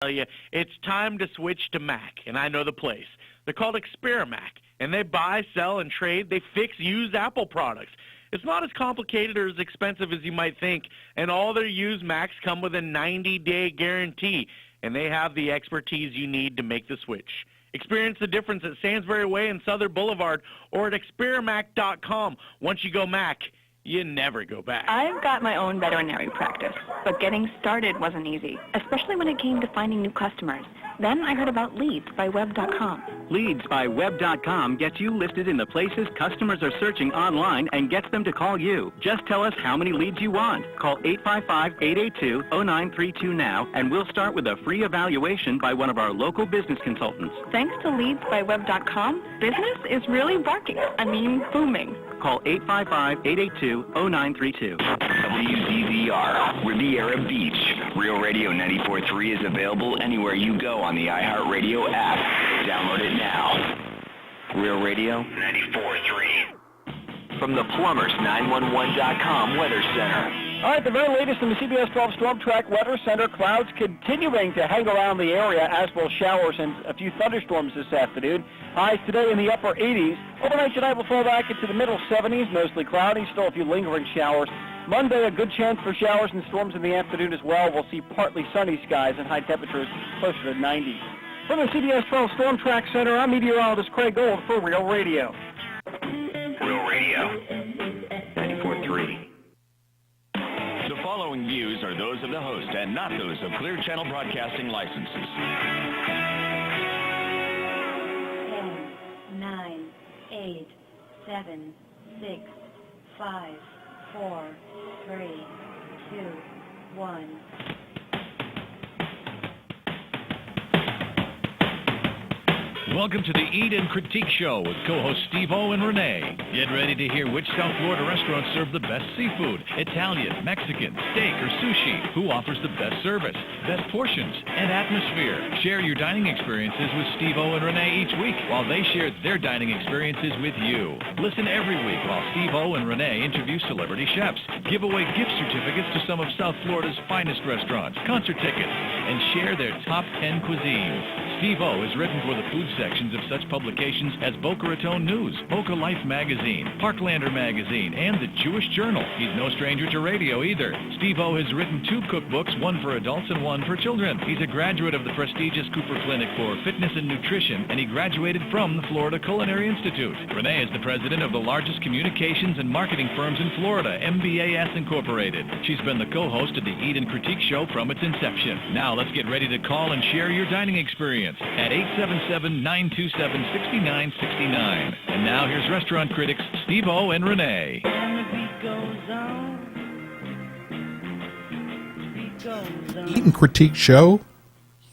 tell you, it's time to switch to Mac, and I know the place. They're called Experamac, and they buy, sell, and trade. They fix used Apple products. It's not as complicated or as expensive as you might think, and all their used Macs come with a 90-day guarantee, and they have the expertise you need to make the switch. Experience the difference at Sainsbury Way and Southern Boulevard or at experamac.com. Once you go Mac, you never go back. I've got my own veterinary practice, but getting started wasn't easy, especially when it came to finding new customers. Then I heard about leadsbyweb.com. Leadsbyweb.com gets you listed in the places customers are searching online and gets them to call you. Just tell us how many leads you want. Call 855-882-0932 now, and we'll start with a free evaluation by one of our local business consultants. Thanks to leadsbyweb.com, business is really barking. Booming. Call 855-882-0932. WZZR, Riviera Beach. Real Radio 94.3 is available anywhere you go on the iHeartRadio app. Download it now. Real Radio 94.3. From the Plumbers911.com Weather Center. All right, the very latest in the CBS 12 Storm Track Weather Center. Clouds continuing to hang around the area, as will showers and a few thunderstorms this afternoon. Highs today in the upper 80s. Overnight tonight will fall back into the middle 70s, mostly cloudy, still a few lingering showers. Monday, a good chance for showers and storms in the afternoon as well. We'll see partly sunny skies and high temperatures closer to 90. From the CBS 12 Storm Track Center, I'm meteorologist Craig Gold for Real Radio. Real Radio 94.3. The following views are those of the host and not those of Clear Channel Broadcasting licenses. 10, 9, 8, 7, 6, 5, 4, 3, 2, 1. Welcome to the Eat and Critique Show with co-hosts Steve-O and Rene. Get ready to hear which South Florida restaurants serve the best seafood, Italian, Mexican, steak, or sushi. Who offers the best service, best portions, and atmosphere. Share your dining experiences with Steve-O and Rene each week while they share their dining experiences with you. Listen every week while Steve-O and Rene interview celebrity chefs, give away gift certificates to some of South Florida's finest restaurants, concert tickets, and share their top 10 cuisines. Steve-O has written for the food sections of such publications as Boca Raton News, Boca Life Magazine, Parklander Magazine, and the Jewish Journal. He's no stranger to radio either. Steve-O has written 2 cookbooks, one for adults and one for children. He's a graduate of the prestigious Cooper Clinic for Fitness and Nutrition, and he graduated from the Florida Culinary Institute. Rene is the president of the largest communications and marketing firms in Florida, MBAS Incorporated. She's been the co-host of the Eat and Critique Show from its inception. Now let's get ready to call and share your dining experience at 877-927-6969. And now here's restaurant critics Steve-O and Rene. Eat and Critique Show?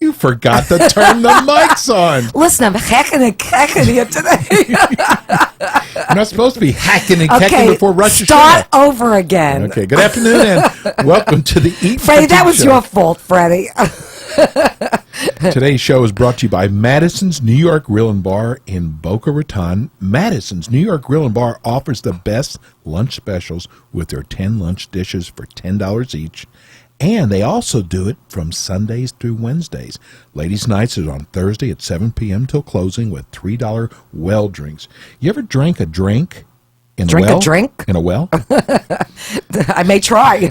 You forgot to turn the mics on. Listen, I'm hacking and cacking here today. You're not supposed to be hacking and cacking before Rosh Hashanah. Start over again. Okay, good afternoon and welcome to the Eat and Critique Freddie, that was Show. your fault, Freddie. Today's show is brought to you by Madison's New York Grill and Bar in Boca Raton. Madison's New York Grill and Bar offers the best lunch specials with their 10 lunch dishes for $10 each. And they also do it from Sundays through Wednesdays. Ladies' nights is on Thursday at 7 p.m. till closing with $3 well drinks. You ever drank a drink? In Drink a well? a drink? In a well? I may try.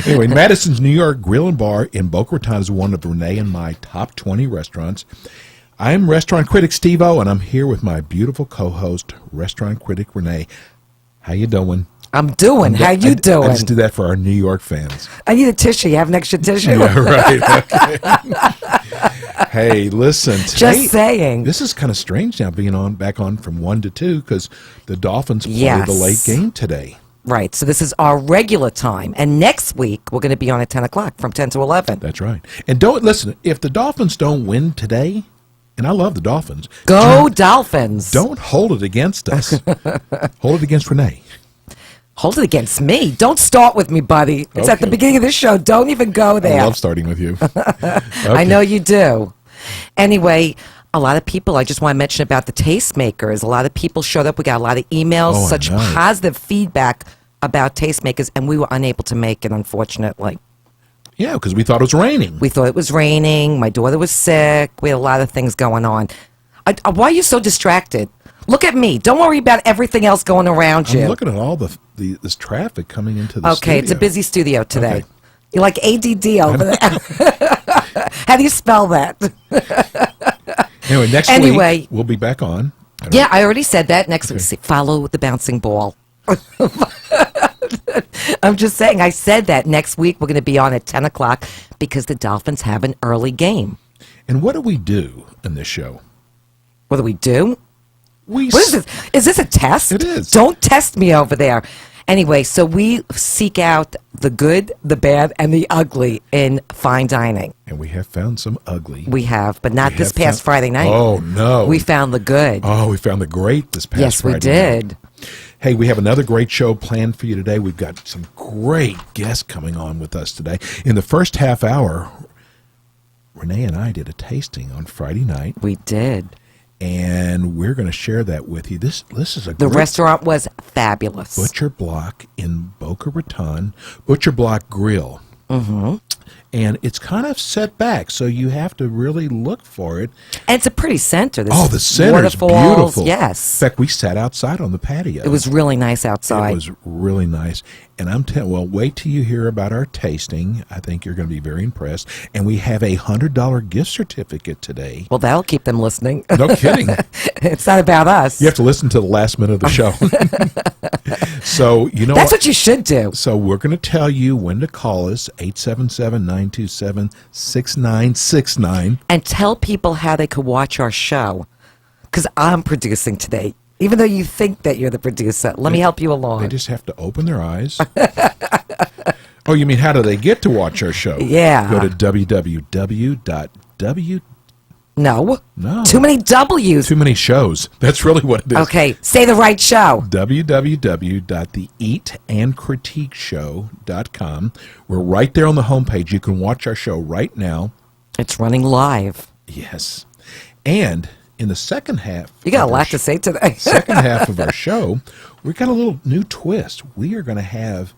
Anyway, Madison's New York Grill and Bar in Boca Raton is one of Rene and my top 20 restaurants. I'm restaurant critic Steve-O, and I'm here with my beautiful co-host, restaurant critic Rene. How you doing? I'm doing. How you doing? I just do that for our New York fans. I need a tissue. You have an extra tissue? Yeah, right. Okay. Hey, listen. Today, Just saying. This is kind of strange now being back on from 1 to 2 because the Dolphins play the late game today. Right. So this is our regular time. And next week, we're going to be on at 10 o'clock from 10 to 11. That's right. And listen, if the Dolphins don't win today, and I love the Dolphins. Go Dolphins. Don't hold it against us. Hold it against Rene. Hold it against me. Don't start with me, buddy. It's at the beginning of this show. Don't even go there. I love starting with you. Okay. I know you do. Anyway, a lot of people, I just want to mention about the tastemakers. A lot of people showed up. We got a lot of emails, such positive feedback about tastemakers, and we were unable to make it, unfortunately. Yeah, because we thought it was raining. We thought it was raining. My daughter was sick. We had a lot of things going on. Why are you so distracted? Look at me. Don't worry about everything else going around you. I'm looking at all this traffic coming into the studio. Okay, it's a busy studio today. Okay. You're like ADD over there. How do you spell that? Anyway, next week we'll be back on. I already said that. Next week, follow the bouncing ball. I'm just saying, I said that. Next week we're going to be on at 10 o'clock because the Dolphins have an early game. And what do we do in this show? What do we do? What is this? Is this a test? It is. Don't test me over there. Anyway, so we seek out the good, the bad, and the ugly in fine dining. And we have found some ugly. We have, but not this past Friday night. Oh, no. We found the good. Oh, we found the great this past Friday night. Yes, we did. Hey, we have another great show planned for you today. We've got some great guests coming on with us today. In the first half hour, Rene and I did a tasting on Friday night. We did. And we're going to share that with you. This is a The restaurant was fabulous. Butcher Block in Boca Raton, Butcher Block Grill. Mm-hmm. And it's kind of set back, so you have to really look for it. And it's a pretty center. The center is beautiful. Yes. In fact, we sat outside on the patio. It was really nice outside. It was really nice. And I'm telling wait till you hear about our tasting. I think you're going to be very impressed. And we have a $100 gift certificate today. Well, that'll keep them listening. No kidding. It's not about us. You have to listen to the last minute of the show. So, you know That's what you should do. So we're going to tell you when to call us, 877-927-6969. And tell people how they could watch our show. Because I'm producing today. Even though you think that you're the producer. Let me help you along. They just have to open their eyes. Oh, you mean how do they get to watch our show? Yeah. Go to www.w. No. No. Too many W's. Too many shows. That's really what it is. Okay. Say the right show. www.theeatandcritiqueshow.com. We're right there on the homepage. You can watch our show right now. It's running live. Yes. And in the second half... You got a lot to say today. Second half of our show, we got a little new twist. We are going to have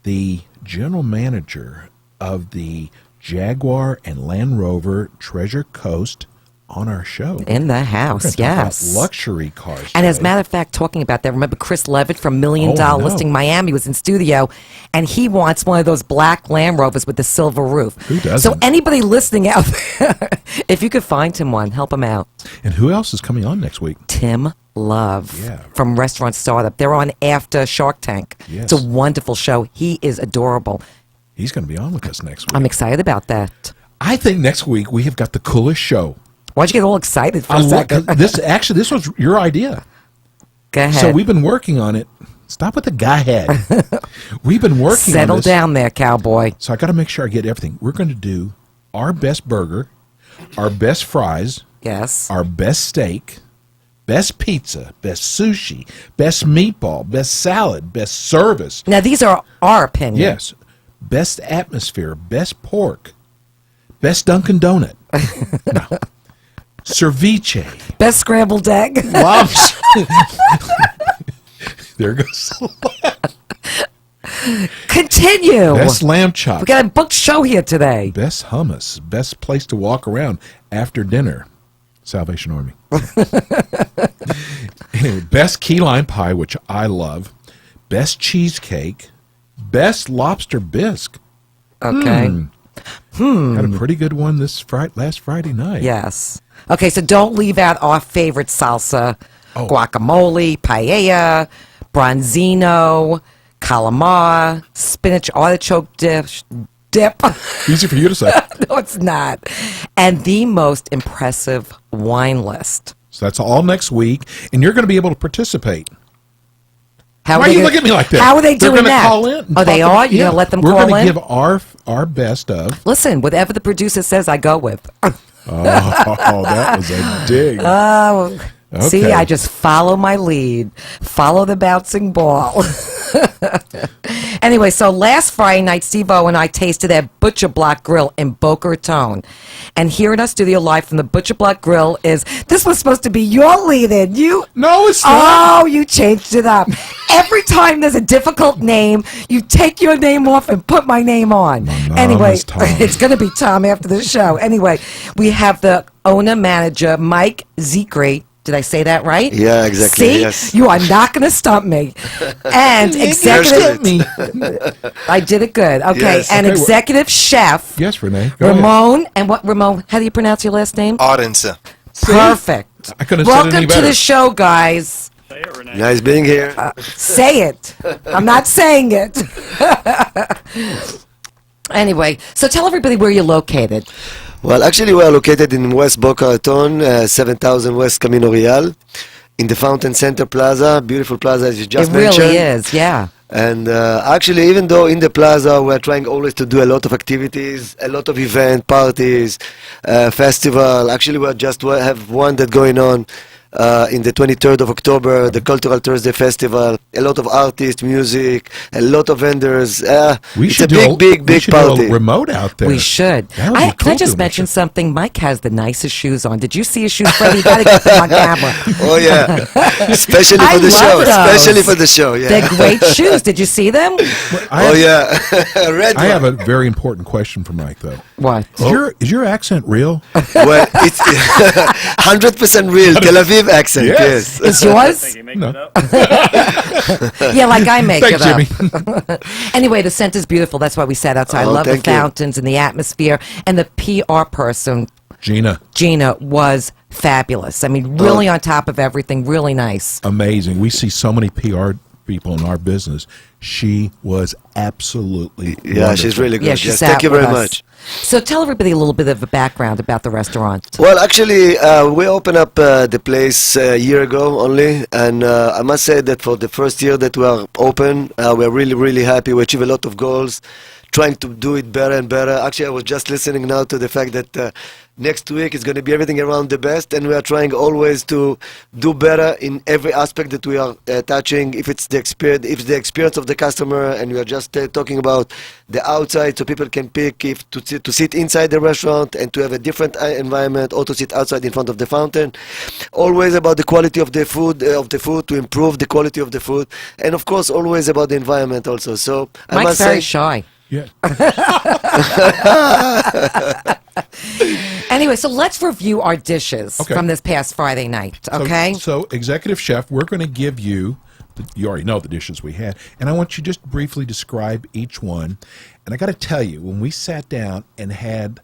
the general manager of the Jaguar and Land Rover Treasure Coast on our show. In the house, yes. Luxury cars. And as a matter of fact, talking about that, remember Chris Levitt from Million Dollar Listing Miami was in studio, and he wants one of those black Land Rovers with the silver roof. Who doesn't? So anybody listening out there, if you could find him one, help him out. And who else is coming on next week? Tim Love from Restaurant Startup. They're on after Shark Tank. Yes. It's a wonderful show. He is adorable. He's going to be on with us next week. I'm excited about that. I think next week we have got the coolest show. Why'd you get all excited for a second? This was your idea. Go ahead. So we've been working on it. Stop with the guy head. We've been working Settle on this. down there, cowboy. So I got to make sure I get everything. We're going to do our best burger, our best fries, yes, our best steak, best pizza, best sushi, best meatball, best salad, best service. Now, these are our opinions. Yes. Best atmosphere, best pork, best Dunkin' Donut. No. Ceviche. Best scrambled egg. Lobster. There goes. Continue. Best lamb chop. We got a booked show here today. Best hummus. Best place to walk around after dinner. Salvation Army. Anyway, best key lime pie, which I love. Best cheesecake. Best lobster bisque. Okay. Had a pretty good one last Friday night. Yes. Okay, so don't leave out our favorite salsa, guacamole, paella, bronzino, calamar, spinach artichoke dip. Easy for you to say. No, it's not. And the most impressive wine list. So that's all next week, and you're going to be able to participate. Why are you looking at me like that? How are they doing that? Call in. Oh, they are? You're going to let them call in? We're going to give our best of. Listen, whatever the producer says, I go with. Oh, that was a dig. Oh, Okay. See, I just follow my lead. Follow the bouncing ball. Anyway, so last Friday night, Steve-O and I tasted at Butcher Block Grill in Boca Raton. And here in our studio live from the Butcher Block Grill is, this was supposed to be your lead-in. No, it's not. Oh, you changed it up. Every time there's a difficult name, you take your name off and put my name on. Anyway, it's going to be Tom after the show. Anyway, we have the owner-manager, Mike Zekri. Did I say that right? Yeah, exactly. See, yes. you are not going to stump me. And executive, I did it good. Okay, Yes. and Okay, executive chef. Yes, Renee. Go ahead. Ramon, and what Ramon? How do you pronounce your last name? Orense. Perfect. I couldn't have said it any Welcome to better. the show, guys. Nice being here. Say it. I'm not saying it. Anyway, so tell everybody where you're located. Well, actually, we are located in West Boca Raton, 7000 West Camino Real, in the Fountain Center Plaza, beautiful plaza as you just mentioned. It really is, yeah. And actually, even though in the plaza, we're trying always to do a lot of activities, a lot of event, parties, festival. Actually, we have one that going on in the 23rd of October, the Cultural Thursday Festival. A lot of artists, music, a lot of vendors. It's a big we should party. do a remote out there. We should. That would be Can cool I just to mention mention. something? Mike has the nicest shoes on. Did you see his shoes, Freddie? You got to get them on camera. Oh yeah, especially I for the show. love those. Especially for the show. Yeah. They're great shoes. Did you see them? Oh yeah, red I have one. a very important question for Mike, though. What? Is your accent real? Well, it's 100% real Tel Aviv accent. Yes. Yes. Is yours? No. Yeah, like I make Thanks, it up. Anyway, the scent is beautiful. That's why we sat outside. I Oh, love the thank you. fountains and the atmosphere. And the PR person, Gina, was fabulous. I mean, really on top of everything. Really nice. amazing. We see so many PR people in our business. She was absolutely Yeah, she's wonderful. really good. Yeah, she Yes, sat thank you with very us. much. So tell everybody a little bit of a background about the restaurant. Well, actually, we opened up the place a year ago only, and I must say that for the first year that we are open, we're really, really happy. We achieve a lot of goals, trying to do it better and better. Actually, I was just listening now to the fact that next week is going to be everything around the best, and we are trying always to do better in every aspect that we are touching. If it's the experience of the customer, and we are just talking about the outside, so people can pick if to sit inside the restaurant and to have a different environment, or to sit outside in front of the fountain. Always about the quality of the food, to improve the quality of the food, and of course, always about the environment also. So I Mike's must very say, shy. Yeah. Anyway, so let's review our dishes Okay. from this past Friday night, okay? So, executive chef, we're going to give you, you already know the dishes we had, and I want you just briefly describe each one. And I got to tell you, when we sat down and had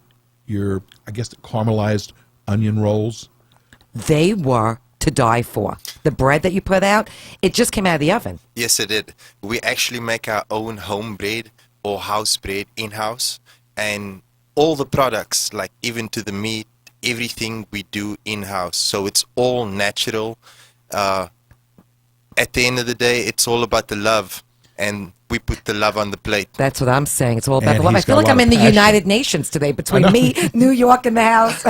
your, I guess, caramelized onion rolls, They were to die for. The bread that you put out, it just came out of the oven. Yes, it did. We actually make our own home bread or house bread in-house, and all the products, like even to the meat, everything we do in-house. So it's all natural. At the end of the day, it's all about the love, and we put the love on the plate. That's what I'm saying. It's all about And the love. I he's feel got a like lot I'm of in the passion. United Nations today between me, New York, and the house.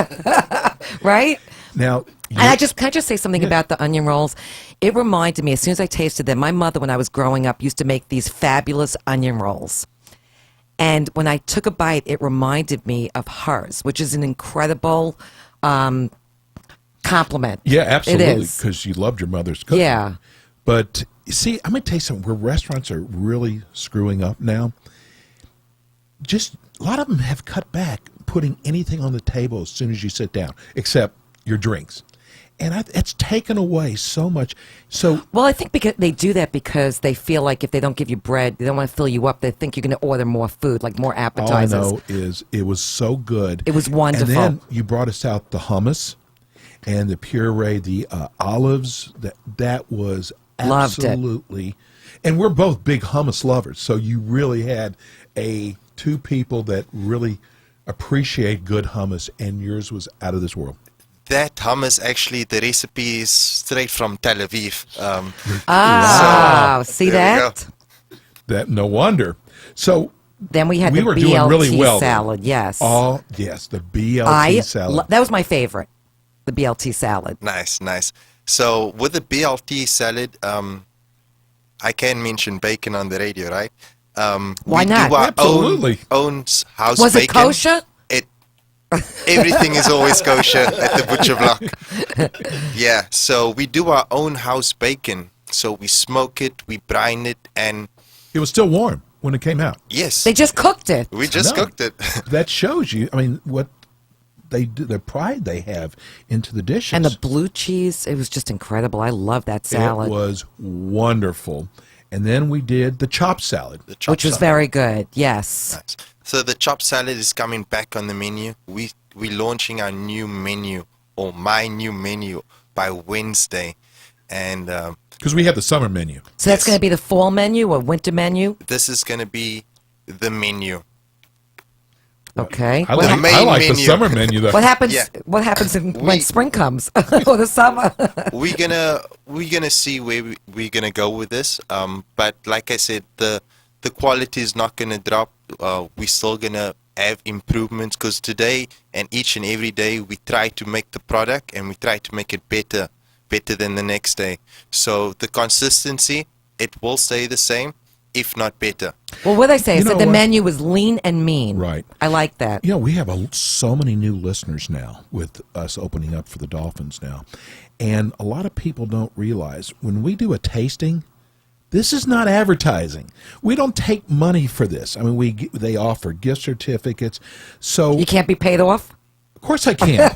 Right? now, And can I just say something about the onion rolls? It reminded me, as soon as I tasted them, my mother, when I was growing up, used to make these fabulous onion rolls. And when I took a bite, it reminded me of hers, which is an incredible compliment. yeah, absolutely, It is. because you loved your mother's cooking. Yeah. But you see, I'm going to tell you something. Where restaurants are really screwing up now, just a lot of them have cut back putting anything on the table as soon as you sit down, except your drinks. And it's taken away so much. So, Well, I think because they do that because they feel like if they don't give you bread, they don't want to fill you up. They think you're going to order more food, like more all I appetizers. know is it was so good. It was wonderful. And then you brought us out the hummus and the puree, the olives. That was Loved it. absolutely. And we're both big hummus lovers, so you really had two people that really appreciate good hummus, and yours was out of this world. That hummus, actually, the recipe is straight from Tel Aviv. See there we that? That no wonder. So Then we had we the were BLT doing really well. salad. Yes. Oh yes, the BLT salad. That was my favorite. The BLT salad. Nice, nice. So with the BLT salad, I can mention bacon on the radio, right? Why we not? do our Absolutely. own house Was bacon. it kosher? Everything is always kosher at the butcher block. Yeah, so we do our own house bacon. So we smoke it, we brine it, and It was still warm when it came out. yes, They just cooked it. we just No. cooked it. That shows you, I mean, what they do, the pride they have into the dishes. And the blue cheese, it was just incredible. I love that salad. It was wonderful. And then we did the chopped salad. The chopped Which was salad. very good, yes. Nice. So the chopped salad is coming back on the menu. We're launching our new menu, or my new menu, by Wednesday. And Because we have the summer menu. So that's Yes. going to be the fall menu or winter menu? this is going to be the menu. Okay. I What like, hap- main I like the menu. summer menu, though. What happens? Yeah. What happens when We- spring comes or the summer? we're gonna see where we're gonna go with this. But like I said, the quality is not gonna drop. We're still gonna have improvements because today and each and every day we try to make the product and we try to make it better than the next day. So the consistency, it will stay the same, if not better. Well, what I say You is that know the what? menu was lean and mean. Right. I like that. You know, we have so many new listeners now with us opening up for the Dolphins now. And a lot of people don't realize when we do a tasting, this is not advertising. We don't take money for this. I mean, they offer gift certificates. So, You can't be paid off? of course I can.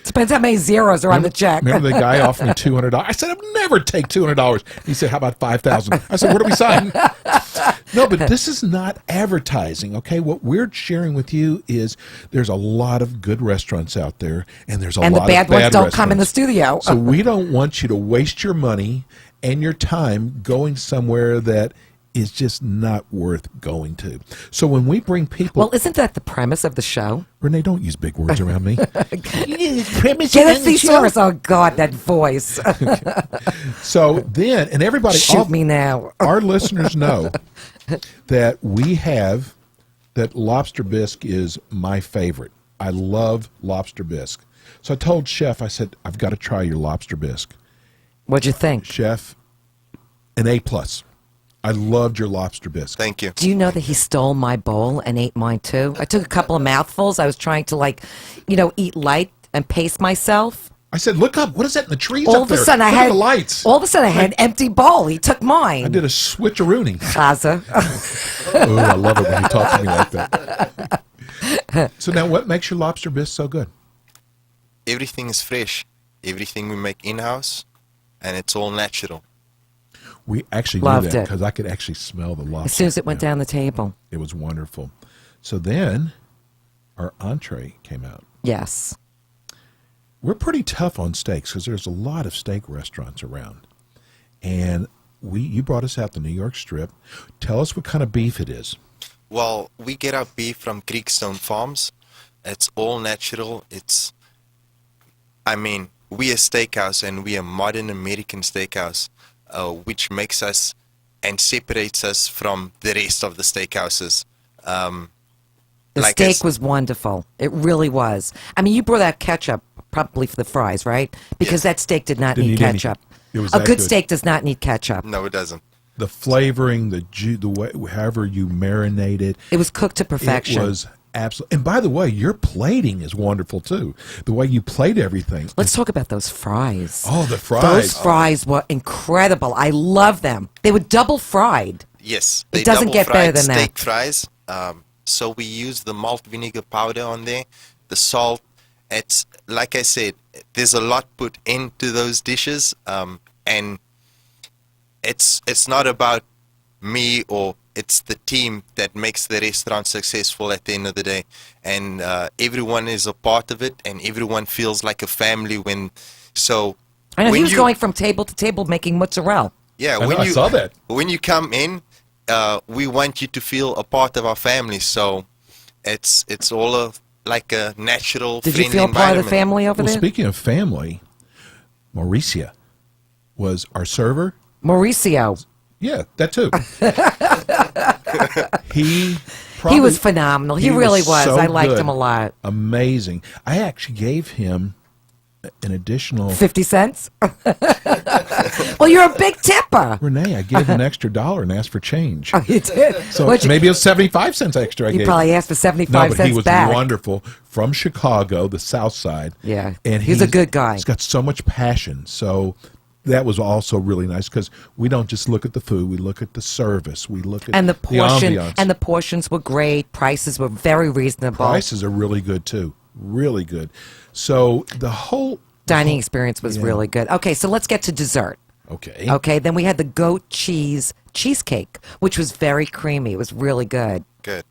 Depends how many zeros are on the check. Remember the guy offered me $200? I said, I'd never take $200. He said, how about $5,000? I said, where do we sign? No, but this is not advertising, okay? What we're sharing with you is there's a lot of good restaurants out there, and there's a And the lot bad of bad ones don't come in the restaurants. studio. So we don't want you to waste your money and your time going somewhere that is just not worth going to. So when we bring people... Well, isn't that the premise of the show? Renee, don't use big words around me. Get a thesaurus. Oh, God, that voice. So then, and everybody... Shoot me now. Our listeners know that we have... that lobster bisque is my favorite. I love lobster bisque. So I told Chef, I said, I've got to try your lobster bisque. What'd you think? Chef, an A+. I loved your lobster bisque. Thank you. Do you know that he stole my bowl and ate mine too? I took a couple of mouthfuls. I was trying to eat light and pace myself. I said, look up. What is that in the trees All up of a there? sudden, Look at the lights. All of a sudden, I had an empty bowl. He took mine. I did a switcheroony. Chaza. Oh, I love it when you talk to me like that. So now what makes your lobster bisque so good? Everything is fresh. Everything we make in-house, and it's all natural. We actually Loved knew that it. because I could actually smell the lobster. As soon as it went down the table. It was wonderful. So then our entree came out. Yes. We're pretty tough on steaks because there's a lot of steak restaurants around. And you brought us out the New York Strip. Tell us what kind of beef it is. Well, we get our beef from Creekstone Farms. It's all natural. We a steakhouse and we a modern American steakhouse, which makes us and separates us from the rest of the steakhouses. The steak was wonderful. It really was. I mean, you brought out ketchup probably for the fries, right? Because that steak did not Didn't need need any- ketchup. it was A that good good. steak does not need ketchup. No, it doesn't. The flavoring, the way, however you marinate it. It was cooked to perfection. It was absolutely. And by the way, your plating is wonderful too. The way you plate everything. Let's talk about those fries. Oh, the fries. Those fries were incredible. I love them. They were double fried. Yes, It doesn't get better than that. steak fries. So we use the malt vinegar powder on there, the salt. It's like I said, there's a lot put into those dishes, and it's not about me, or it's the team that makes the restaurant successful at the end of the day, and everyone is a part of it, and everyone feels like a family when. So I know when he was you- going from table to table making mozzarella. Yeah, I know, I saw that. when you come in, we want you to feel a part of our family. So it's all like a natural. Did you friendly feel part of the environment. family over Well, there? speaking of family, Mauricia was our server. Mauricio. Yeah, that too. he was phenomenal. He really was. so I liked good. him a lot. Amazing. I actually gave him an additional 50 cents? Well, you're a big tipper. Renee, I gave an extra $1 and asked for change. Oh, you did? So What'd you- maybe it was 75 cents extra I You gave probably him. asked for 75 No, but cents he was back. wonderful. From Chicago, the South Side. Yeah, And he's a good guy. He's got so much passion. So that was also really nice because we don't just look at the food, we look at the service, we look at And the portion ambiance. and the portions were great. Prices were very reasonable. Prices are really good too. Really good. So the whole Dining experience was Yeah. really good. Okay, so let's get to dessert. Okay. Okay, then we had the goat cheese cheesecake, which was very creamy. It was really good. Good.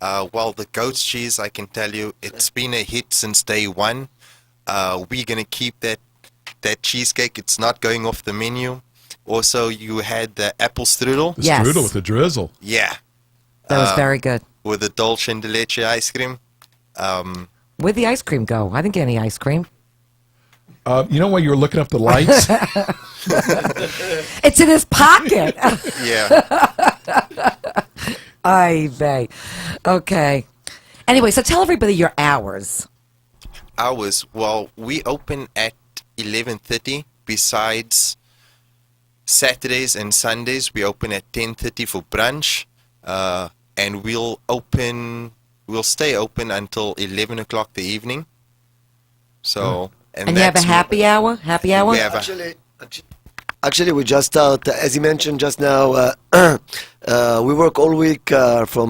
Well, the goat's cheese, I can tell you, it's been a hit since day one. We're going to keep that cheesecake. It's not going off the menu. Also, you had the apple strudel. The strudel with the drizzle. Yeah. That was very good. With the dolce and leche ice cream. Where'd the ice cream go? I didn't get any ice cream. You know when you were looking up the lights? It's in his pocket. Yeah. Ay vey. Okay. Anyway, so tell everybody your hours. Hours. Well, we open at 11:30. Besides Saturdays and Sundays, we open at 10:30 for brunch, and we'll stay open until 11 o'clock the evening. So, And you have a happy hour? Happy hour? We have Actually, we just start, as you mentioned just now, we work all week for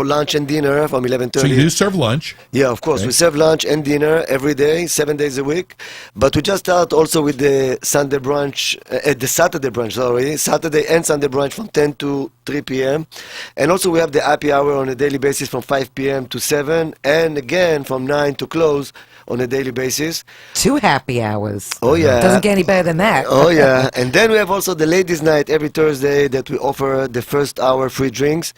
lunch and dinner from 11:30. So you do serve lunch? Yeah, of course. Okay. We serve lunch and dinner every day, 7 days a week. But we just start also with the Sunday brunch, the Saturday brunch, Saturday and Sunday brunch from 10 to 3 p.m. And also we have the happy hour on a daily basis from 5 p.m. to 7, and again from 9 to close on a daily basis. 2 happy hours. Oh, yeah. Doesn't get any better than that. Oh, yeah. And then we have also the ladies' night every Thursday that we offer the first hour free drinks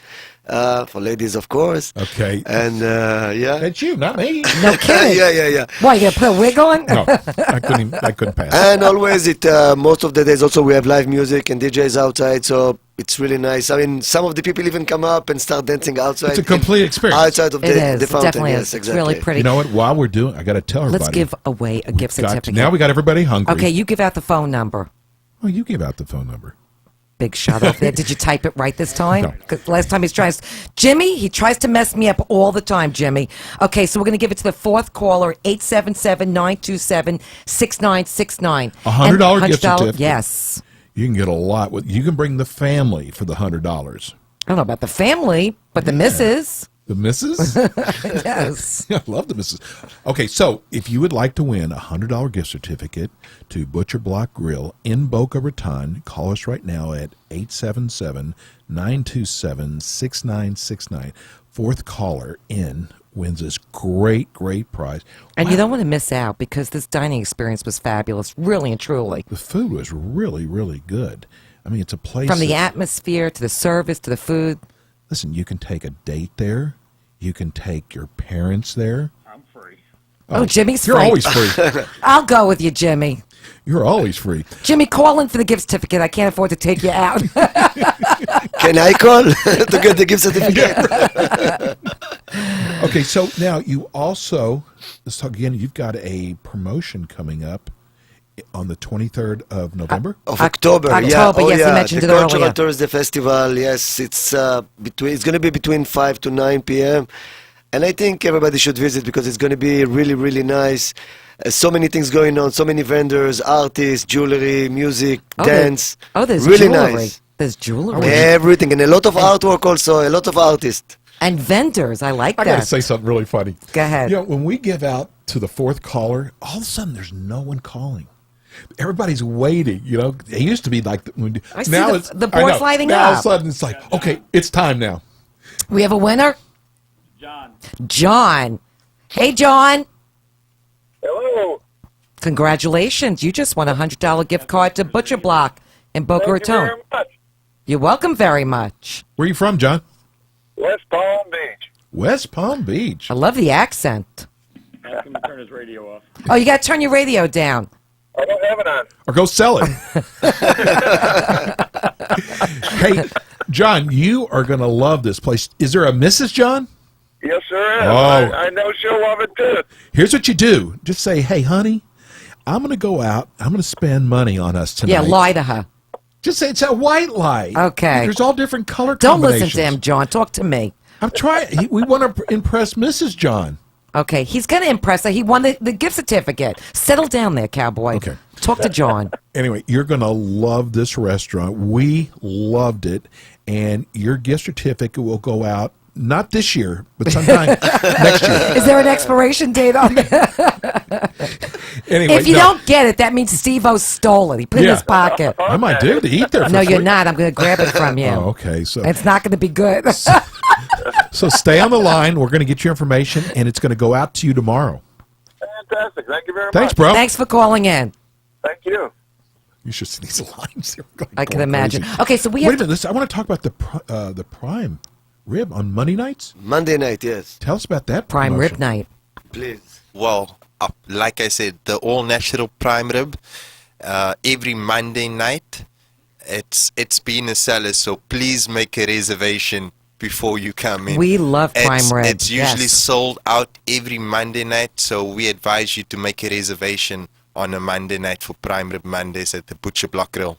for ladies, of course. Okay. And, yeah. That's you, not me. No kidding. Yeah. Why, you gonna put a wig on? No, I couldn't pass. And always, most of the days also we have live music and DJs outside, so it's really nice. I mean, some of the people even come up and start dancing outside. It's a complete experience. Outside of It the is. It fountain. definitely Yes, is. It's exactly. really pretty. You know what? While we're doing, I got to tell everybody. Let's give away a gift certificate. Now we got everybody hungry. Okay, you give out the phone number. Oh, you give out the phone number. Big shut off there. Did you type it right this time? No. 'Cause last time he's trying. Jimmy, he tries to mess me up all the time, Jimmy. Okay, so we're going to give it to the fourth caller, 877-927-6969. $100 gift $100 certificate. Yes. You can get a lot. You can bring the family for the $100. I don't know about the family, but the missus. The missus? Yes. I love the missus. Okay, so if you would like to win a $100 gift certificate to Butcher Block Grill in Boca Raton, call us right now at 877-927-6969. Fourth caller in wins this great prize. And you don't want to miss out because this dining experience was fabulous, really and truly. The food was really good. I mean, it's a place From the that- atmosphere to the service to the food. Listen, you can take a date there. You can take your parents there. I'm free. Oh, Jimmy's You're free. always free. I'll go with you, Jimmy. You're always free. Jimmy, call in for the gift certificate. I can't afford to take you out. Can I call to get the gift certificate? Okay, so now you also, let's talk again, you've got a promotion coming up on the 23rd of November? Of October, yeah. October, Oh, yes, you yeah. mentioned the it Cultural earlier. Thursday Festival, yes. It's it's going to be between 5 to 9 p.m. And I think everybody should visit because it's going to be really nice. So many things going on, so many vendors, artists, jewelry, music, dance. There's really jewelry. nice. There's jewelry. Everything, and a lot of artwork also, a lot of artists. And vendors. I like I that. got to say something really funny. Go ahead. You know, when we give out to the fourth caller, all of a sudden there's no one calling. Everybody's waiting, you know. It used to be like I see the board's lighting now all of up. a sudden it's like, okay, it's time now. We have a winner? John. Hey, John. Hello. Congratulations. You just won a $100 gift card to Butcher Block in Boca Thank you Raton. very much. You're welcome very much. Where are you from, John? West Palm Beach. West Palm Beach. I love the accent. Ask him to turn his radio off. Oh, you got to turn your radio down. I don't have it on. Or go sell it. Hey, John, you are going to love this place. Is there a Mrs. John? Yes, sir. Oh. I know she'll love it too. Here's what you do. Just say, hey, honey, I'm going to go out. I'm going to spend money on us tonight. Yeah, lie to her. Just say it's a white lie. Okay. There's all different color Don't combinations. listen to him, John. Talk to me. I'm trying. We want to impress Mrs. John. Okay, he's going to impress her. He won the gift certificate. Settle down there, cowboy. Okay. Talk to John. Anyway, you're going to love this restaurant. We loved it. And your gift certificate will go out, not this year, but sometime next year. Is there an expiration date on there? Anyway, if you don't get it, that means Steve-O stole it. He put it in his pocket. I might do to eat there for No, free. you're not. I'm going to grab it from you. Oh, okay. So It's not going to be good. So stay on the line. We're going to get your information, and it's going to go out to you tomorrow. Fantastic. Thank you very much. Thanks, bro. Thanks for calling in. Thank you. You should see these lines. They're going I can crazy. imagine. Okay, so we Wait have a minute. Listen, I want to talk about the prime rib on Monday nights. Monday night, yes. Tell us about that prime promotion. rib night. Please. Well, like I said, the all-natural prime rib, every Monday night, it's been a seller, so please make a reservation before you come in. We love prime rib. It's usually yes. sold out every Monday night, so we advise you to make a reservation on a Monday night for prime rib Mondays at the Butcher Block Grill.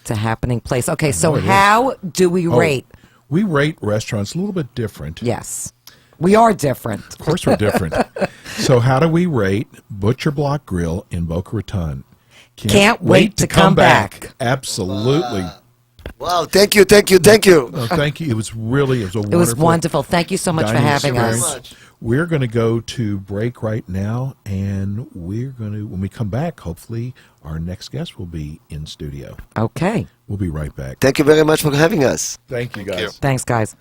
It's a happening place. Okay, so it is. how do we rate? We rate restaurants a little bit different. Yes. We are different. Of course we're different. So how do we rate Butcher Block Grill in Boca Raton? Can't wait to come back. Absolutely. Wow, thank you, thank you, thank you. No, thank you. It was It was wonderful. Thank you so much for dining having experience. us. We're going to go to break right now, and we're going to, when we come back, hopefully our next guest will be in studio. Okay. We'll be right back. Thank you very much for having us. Thank you, guys. Thanks, guys.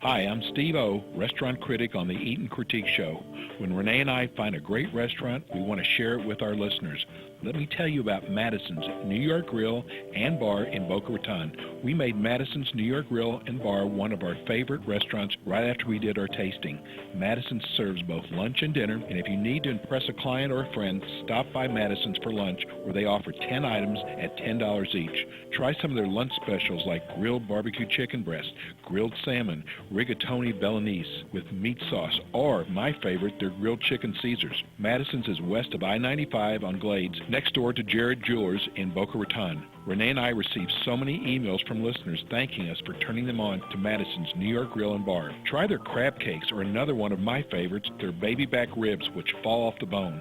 Hi, I'm Steve O, restaurant critic on the Eat and Critique Show. When Rene and I find a great restaurant, we want to share it with our listeners. Let me tell you about Madison's New York Grill and Bar in Boca Raton. We made Madison's New York Grill and Bar one of our favorite restaurants right after we did our tasting. Madison serves both lunch and dinner, and if you need to impress a client or a friend, stop by Madison's for lunch, where they offer 10 items at $10 each. Try some of their lunch specials like grilled barbecue chicken breast, grilled salmon, rigatoni Bolognese with meat sauce, or, my favorite, their grilled chicken Caesars. Madison's is west of I-95 on Glades, next door to Jared Jewelers in Boca Raton. Renee and I received so many emails from listeners thanking us for turning them on to Madison's New York Grill and Bar. Try their crab cakes or another one of my favorites, their baby back ribs, which fall off the bone.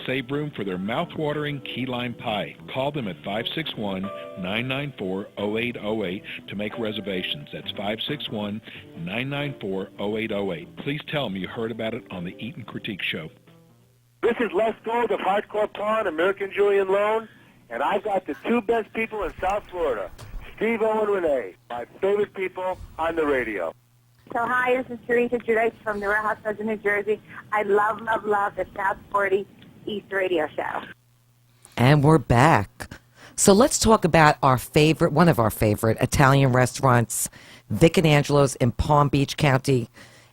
Save room for their mouth-watering key lime pie. Call them at 561-994-0808 to make reservations. That's 561-994-0808. Please tell them you heard about it on the Eat and Critique Show. This is Les Gold of Hardcore Pawn, American Julian Loan, and I've got the two best people in South Florida, Steve O and Renee, my favorite people on the radio. So hi, this is Teresa Judice from the Real Housewives of New Jersey. I love, love, love the South 40 East radio show. And we're back. So let's talk about one of our favorite Italian restaurants, Vic and Angelo's in Palm Beach County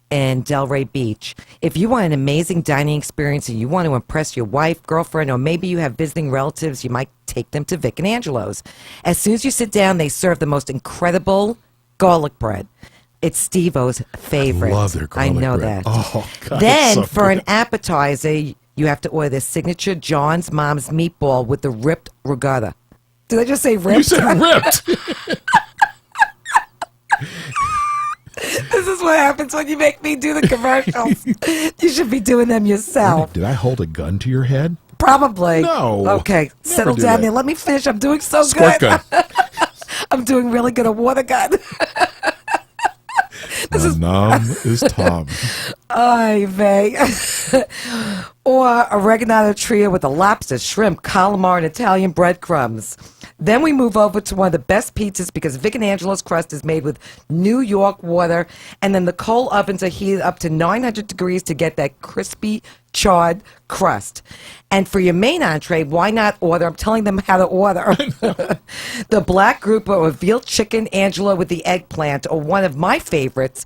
and Delray Beach. If you want an amazing dining experience and you want to impress your wife, girlfriend, or maybe you have visiting relatives, you might take them to Vic and Angelo's. As soon as you sit down, they serve the most incredible garlic bread. It's Steve-O's favorite. I love their garlic I know bread. that. Oh, God, then, it's so for an good. appetizer, you have to order the signature John's Mom's meatball with the ripped regatta. Did I just say ripped? You said ripped. This is what happens when you make me do the commercials. You should be doing them yourself. Did I hold a gun to your head? Probably. No. Okay, Never settle do down that. there. Let me finish. I'm doing so Squirt good. gun. I'm doing really good at water gun. Nom is Tom. Ay vey. Or a oregano trio with the lobster, shrimp, calamari, and Italian breadcrumbs. Then we move over to one of the best pizzas because Vic and Angelo's crust is made with New York water, and then the coal ovens are heated up to 900 degrees to get that crispy, charred crust. And for your main entree, why not order? I'm telling them how to order. The black grouper or veal chicken Angelo with the eggplant, or one of my favorites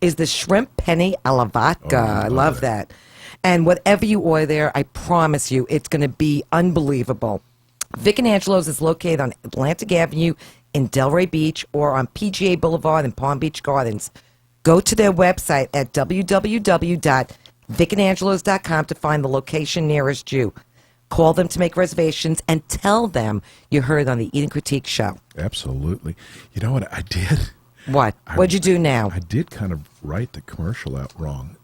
is the shrimp penne alla vodka. I love that. And whatever you order there, I promise you, it's going to be unbelievable. Vic and Angelo's is located on Atlantic Avenue in Delray Beach or on PGA Boulevard in Palm Beach Gardens. Go to their website at www.vickandangelos.com to find the location nearest you. Call them to make reservations and tell them you heard on the Eat and Critique show. Absolutely. You know what I did? What? What'd you do now? I did kind of write the commercial out wrong.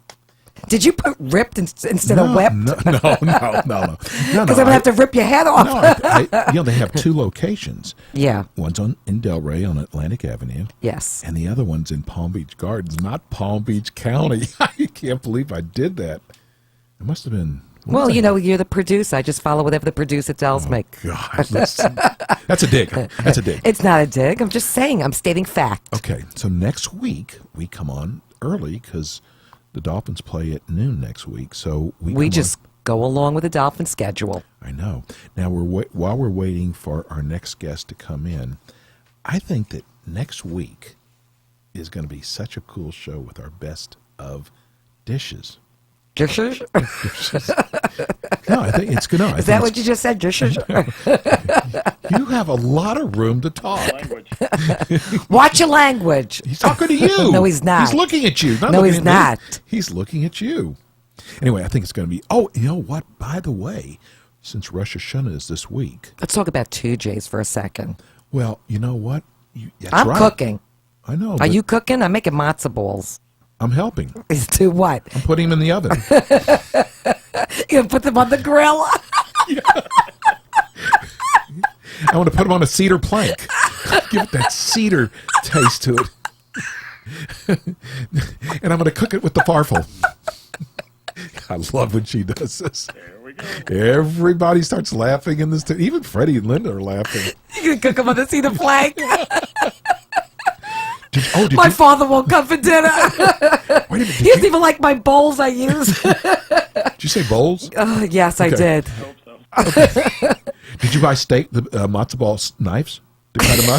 Did you put ripped instead of whipped? No. Because I'm going to have to rip your head off. No, they have two locations. Yeah. One's in Delray on Atlantic Avenue. Yes. And the other one's in Palm Beach Gardens, not Palm Beach County. I can't believe I did that. It must have been... Well, you're the producer. I just follow whatever the producer tells me. God, that's a dig. That's a dig. It's not a dig. I'm just saying. I'm stating fact. Okay, so next week we come on early because the Dolphins play at noon next week. So we just go along with the Dolphin schedule. I know. Now while we're waiting for our next guest to come in, I think that next week is going to be such a cool show with our best of dishes. Dishes? No, I think it's good. Is that what you just said? Dishes? You have a lot of room to talk. Watch your language. He's talking to you. No, he's not. He's looking at you. No, he's not. He's looking at you. Anyway, I think it's going to be... Oh, you know what? By the way, since Rosh Hashanah is this week... Let's talk about 2Js for a second. Well, you know what? That's I'm right. cooking. I know. Are you cooking? I'm making matzo balls. I'm helping. Do what? I'm putting them in the oven. You're going to put them on the grill? I want to put them on a cedar plank. Give it that cedar taste to it. And I'm going to cook it with the farfel. I love when she does this. There we go. Everybody starts laughing in this. Even Freddie and Linda are laughing. You're going to cook them on the cedar plank? My father won't come for dinner. Wait a minute, He doesn't even like my bowls I use. Did you say bowls? Yes, I did. Okay. Did you buy the matzo ball knives to cut them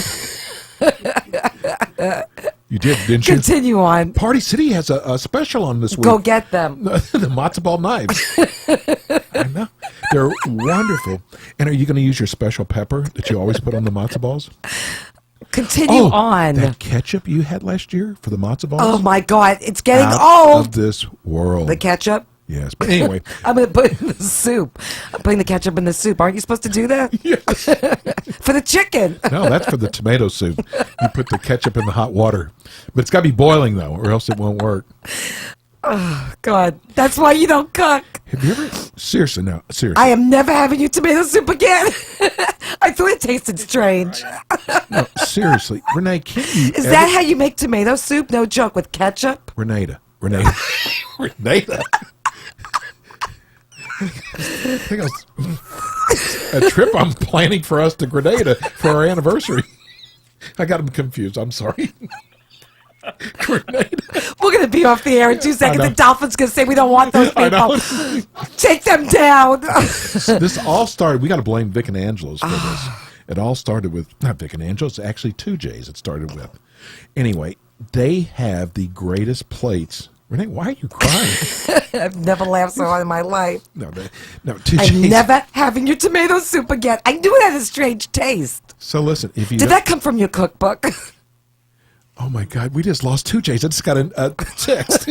up? You did, didn't you? Continue on. Party City has a special on this week. Go get them. The matzo ball knives. I know. They're wonderful. And are you going to use your special pepper that you always put on the matzo balls? Continue on. That ketchup you had last year for the matzo balls? Oh, my God. It's getting Out old. of this world. The ketchup? Yes. But anyway. I'm going to put it in the soup. I'm putting the ketchup in the soup. Aren't you supposed to do that? Yes. For the chicken. No, that's for the tomato soup. You put the ketchup in the hot water. But it's got to be boiling, though, or else it won't work. Oh, God. That's why you don't cook. Have you ever... Seriously, now. Seriously. I am never having you tomato soup again. I thought it tasted strange. No, seriously. Renee, can't you... Is that how you make tomato soup? No joke, with ketchup? Renee. Renee. A trip I'm planning for us to Grenada for our anniversary. I got them confused. I'm sorry. Grenada. We're going to be off the air in 2 seconds. The Dolphins going to say we don't want those people. Take them down. This all started... We got to blame Vic and Angelos for this. It all started with... Not Vic and Angelos. Actually, 2Js it started with. Anyway, they have the greatest plates... Renee, why are you crying? I've never laughed so hard in my life. No, I'm never having your tomato soup again. I knew it had a strange taste. So listen, if you did that come from your cookbook? Oh my God, we just lost 2Js. I just got a text.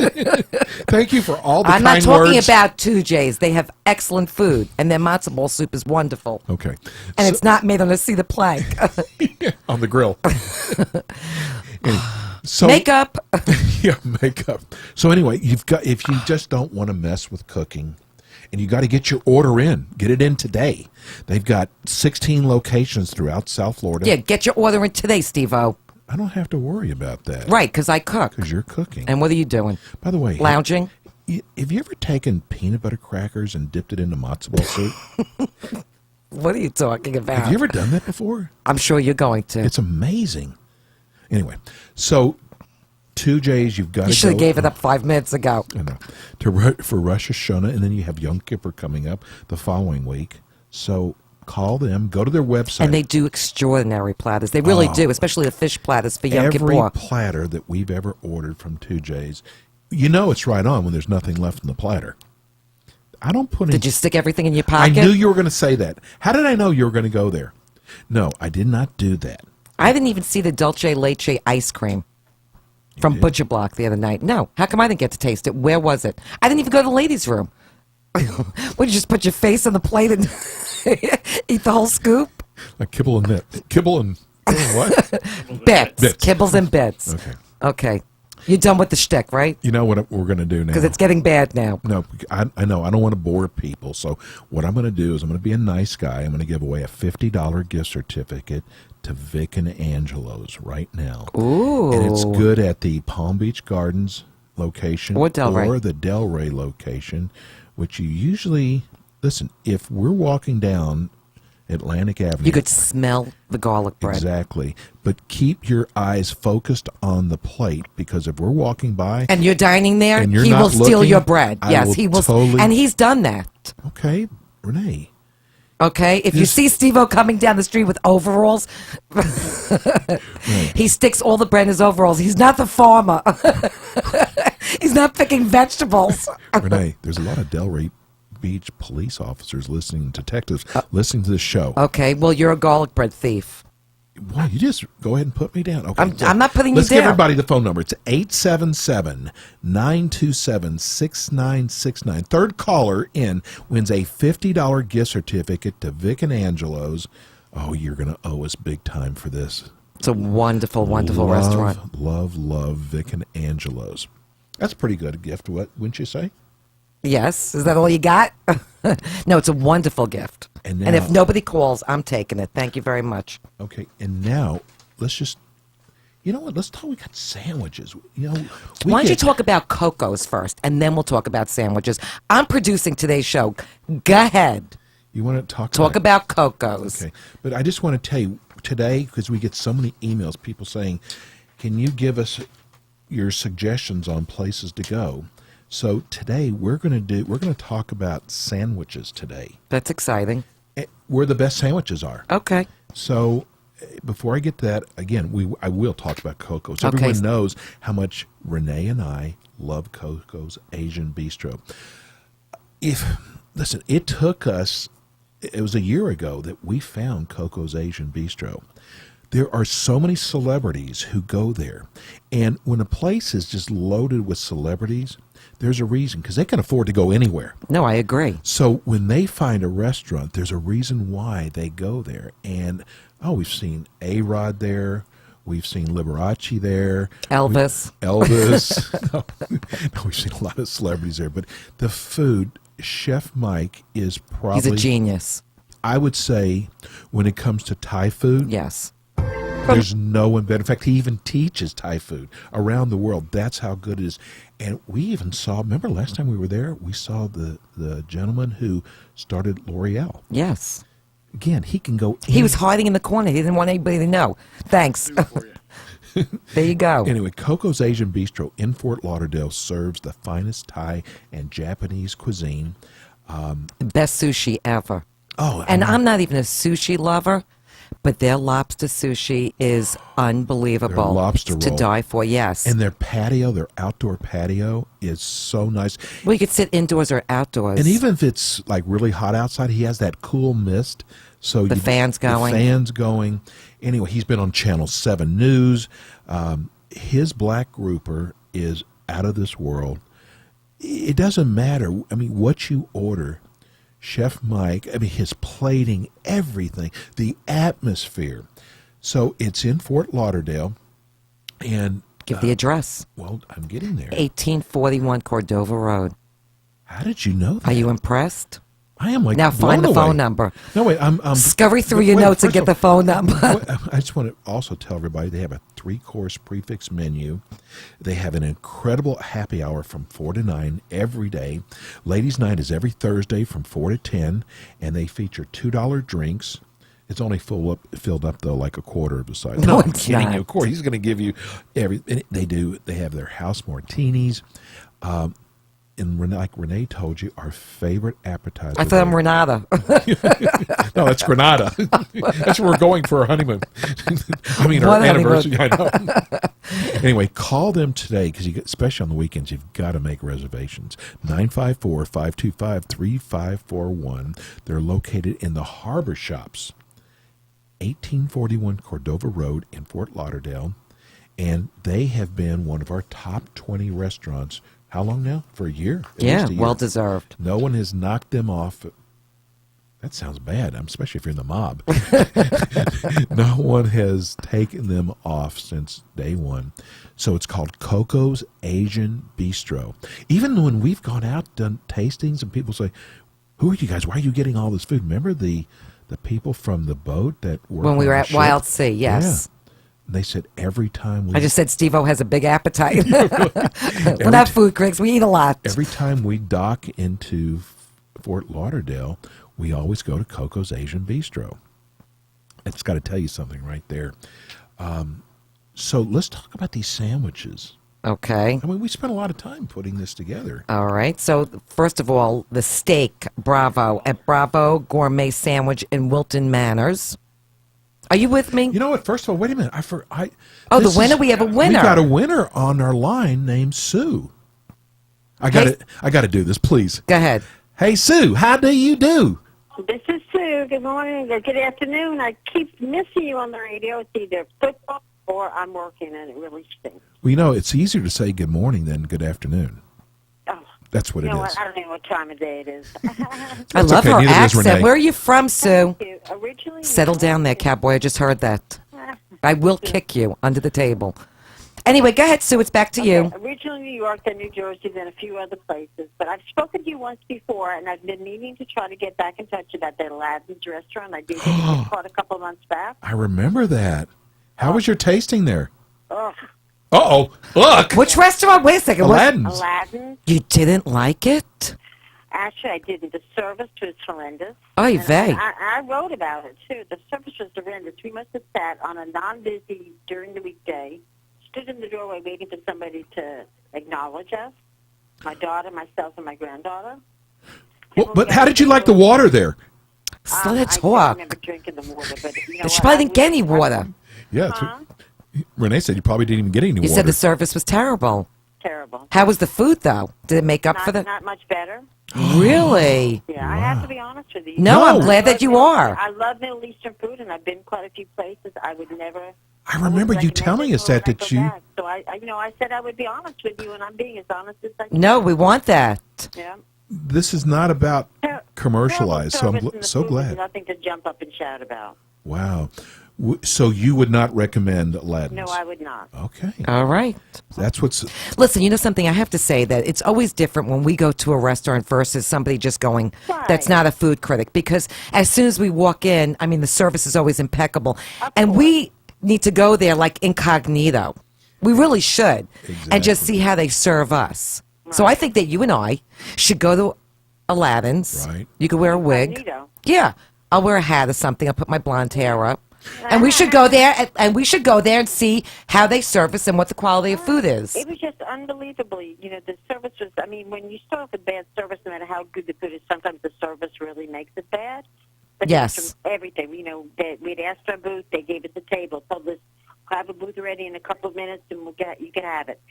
Thank you for all the I'm kind words. not talking about 2Js. They have excellent food, and their matzo ball soup is wonderful. Okay, and it's not made on a cedar plank. On the grill. Anyway, makeup. Yeah, makeup. So anyway, if you just don't want to mess with cooking, and you got to get your order in, get it in today. They've got 16 locations throughout South Florida. Yeah, get your order in today, Steve-O. I don't have to worry about that. Right, because I cook. Because you're cooking. And what are you doing? By the way, lounging. Have you ever taken peanut butter crackers and dipped it into matzo ball soup? What are you talking about? Have you ever done that before? I'm sure you're going to. It's amazing. Anyway, so 2Js, you've got to go. You should have gave it up 5 minutes ago. I know. For Rosh Hashanah, and then you have Yom Kippur coming up the following week. So call them, go to their website. And they do extraordinary platters. They really do, especially the fish platters for Yom Kippur. Every platter that we've ever ordered from 2Js, you know it's right on when there's nothing left in the platter. I don't put in... Did you stick everything in your pocket? I knew you were going to say that. How did I know you were going to go there? No, I did not do that. I didn't even see the dulce leche ice cream. from Butcher Block the other night. No. How come I didn't get to taste it? Where was it? I didn't even go to the ladies' room. Would you just put your face on the plate and eat the whole scoop? Like kibble and what? Bits. Kibbles and bits. Okay. Okay. You're done with the shtick, right? You know what we're going to do now? Because it's getting bad now. No, I know. I don't want to bore people. So what I'm going to do is I'm going to be a nice guy. I'm going to give away a $50 gift certificate to Vic and Angelo's right now. Ooh. And it's good at the Palm Beach Gardens location or Delray. the Delray location, which you usually, listen, if we're walking down Atlantic Avenue. You could smell the garlic bread. Exactly. But keep your eyes focused on the plate, because if we're walking by and you're dining there, and you're he not will steal looking, your bread. Yes, he will. Totally, and he's done that. Okay, Renee. Okay, if you see Steve-O coming down the street with overalls, he sticks all the bread in his overalls. He's not the farmer. He's not picking vegetables. Renee, there's a lot of Delray Beach police officers listening, detectives listening to this show. Okay, well, you're a garlic bread thief. Well, you just go ahead and put me down. Okay, I'm not putting you down. Let's give everybody the phone number. It's 877-927-6969. Third caller in wins a $50 gift certificate to Vic and Angelo's. Oh, you're going to owe us big time for this. It's a wonderful, wonderful restaurant. Love Vic and Angelo's. That's a pretty good gift, wouldn't you say? Yes. Is that all you got? No, it's a wonderful gift. And if nobody calls, I'm taking it. Thank you very much. Okay, and now let's just, you know what? Let's talk. We got sandwiches. You know, why don't you talk about Coco's first, and then we'll talk about sandwiches. I'm producing today's show. Go ahead. You want to talk about Coco's? Okay, but I just want to tell you today, because we get so many emails, people saying, "Can you give us your suggestions on places to go?" So today we're going to talk about sandwiches today. That's exciting. Where the best sandwiches are. Okay. So before I get to that, again, I will talk about Coco's. Everyone knows how much Renee and I love Coco's Asian Bistro. Listen, it took us, it was a year ago that we found Coco's Asian Bistro. There are so many celebrities who go there. And when a place is just loaded with celebrities, there's a reason, because they can afford to go anywhere. No, I agree. So when they find a restaurant, there's a reason why they go there. And, we've seen A-Rod there. We've seen Liberace there. Elvis. No, we've seen a lot of celebrities there. But the food, Chef Mike is probably... He's a genius. I would say when it comes to Thai food... Yes. There's no one better. In fact, he even teaches Thai food around the world. That's how good it is. And we even saw, remember last time we were there, we saw the gentleman who started L'Oreal. Yes. Again, he can go... He was hiding in the corner. He didn't want anybody to know. Thanks. There you go. Anyway, Coco's Asian Bistro in Fort Lauderdale serves the finest Thai and Japanese cuisine. The best sushi ever. Oh, and I'm not even a sushi lover, but their lobster sushi is unbelievable. Their lobster to roll. die for, yes. And their patio, their outdoor patio, is so nice. Well, you could sit indoors or outdoors. And even if it's like really hot outside, he has that cool mist. So the fans going. The fans going. Anyway, he's been on Channel 7 News. His black grouper is out of this world. It doesn't matter. I mean, what you order, Chef Mike, his plating, everything, the atmosphere. So it's in Fort Lauderdale. And give the address. Well, I'm getting there. 1841 Cordova Road. How did you know that? Are you impressed? I am now find the phone number. No, wait, I'm scurry through your notes and get the phone number. I just want to also tell everybody they have a 3-course prefix menu. They have an incredible happy hour from 4 to 9 every day. Ladies' night is every Thursday from 4 to 10, and they feature $2 drinks. It's only filled up though, like a quarter of the size. No, I'm it's kidding not. you. Of course, he's going to give you everything. They have their house martinis. And like Rene told you, our favorite appetizer. I thought I'm Renata. No, that's Granada. That's where we're going for our honeymoon. Our anniversary. I know. Anyway, call them today, because especially on the weekends, you've got to make reservations. 954-525-3541. They're located in the Harbor Shops, 1841 Cordova Road in Fort Lauderdale. and they have been one of our top 20 restaurants. How long now? For a year? At Yeah, least a year. well deserved. No one has knocked them off. That sounds bad, especially if you're in the mob. No one has taken them off since day one. So it's called Coco's Asian Bistro. Even when we've gone out, done tastings, and people say, who are you guys? Why are you getting all this food? Remember the people from the boat that were When we were on the at ship? Wild Sea, yes. Yeah. They said every time we... I just said Steve-O has a big appetite. We're not food critics. We eat a lot. Every time we dock into Fort Lauderdale, we always go to Coco's Asian Bistro. It's got to tell you something right there. So let's talk about these sandwiches. Okay. I mean, we spent a lot of time putting this together. All right. So, first of all, the steak Bravo at Bravo Gourmet Sandwich in Wilton Manors. Are you with me? You know what? First of all, wait a minute. The winner. We have a winner. We got a winner on our line named Sue. I got to do this, please. Go ahead. Hey, Sue, how do you do? This is Sue. Good morning or good afternoon. I keep missing you on the radio. It's either football or I'm working, and it really stinks. Well, you know, it's easier to say good morning than good afternoon. Oh, that's what it is. What? I don't know what time of day it is. I love her accent. Renee. Where are you from, Sue? You. Originally, Settle down there, cowboy. I just heard that. I will kick you under the table. Anyway, go ahead, Sue. It's back to you. Originally New York, then New Jersey, then a few other places. But I've spoken to you once before, and I've been meaning to try to get back in touch about that Aladdin's restaurant. I did get caught a couple of months back. I remember that. How was your tasting there? Ugh. Uh-oh. Look. Which restaurant? Wait a second. Aladdin's. Aladdin's. You didn't like it? Actually, I didn't. The service was horrendous. Oy vey. I wrote about it, too. The service was horrendous. We must have sat on a non-busy during the weekday, stood in the doorway waiting for somebody to acknowledge us, my daughter, myself, and my granddaughter. Well, but how did you like the water there? Let's I talk. remember drinking the water, but you know But she what? probably didn't get any water. Yeah. Renee said you probably didn't even get any You water. said the service was terrible. Terrible. How was the food, though? Did it make up for the... Not much better. Really? Yeah, I have to be honest with you. No, I'm glad that you are. I love Middle Eastern food, and I've been quite a few places. I would never... I remember you telling us that you... Back. So I said I would be honest with you, and I'm being as honest as I can. No, we want that. Yeah. This is not about commercialized, so I'm so glad. Nothing to jump up and shout about. Wow. So you would not recommend Aladdin's? No, I would not. Okay. All right. That's what's... Listen, you know something? I have to say that it's always different when we go to a restaurant versus somebody just going, that's not a food critic. Because as soon as we walk in, I mean, the service is always impeccable. And we need to go there like incognito. We really should. And just see how they serve us. Right. So I think that you and I should go to Aladdin's. Right. You could wear a wig. Incognito. Yeah. I'll wear a hat or something. I'll put my blonde hair up. And we should go there, and see how they service and what the quality of food is. It was just unbelievably, the service was, I mean, when you start off with bad service, no matter how good the food is, sometimes the service really makes it bad. But yes. Everything, we'd asked for a booth, they gave us the table, told us, have a booth ready in a couple of minutes and you can have it.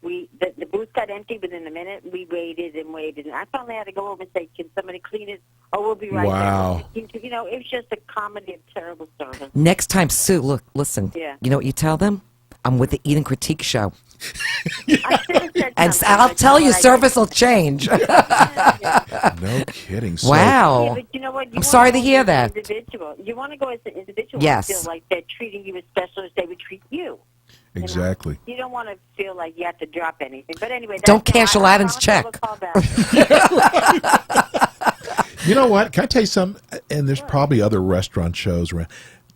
The booth got empty within a minute. We waited and waited, and I finally had to go over and say, "Can somebody clean it?" Oh, we'll be right wow. there. It was just a comedy of terrible service. Next time, Sue, listen. Yeah. You know what you tell them? I'm with the Eat and Critique Show. I should have said And something, I'll tell you, service will change. No kidding. So, wow. Yeah, but you know what? I'm sorry to hear that. Individual. You want to go as an individual. Yes. And feel like they're treating you as special as they would treat you. Exactly. You don't want to feel like you have to drop anything. But anyway, don't cash Aladdin's check. You know what? Can I tell you something? And there's probably other restaurant shows around.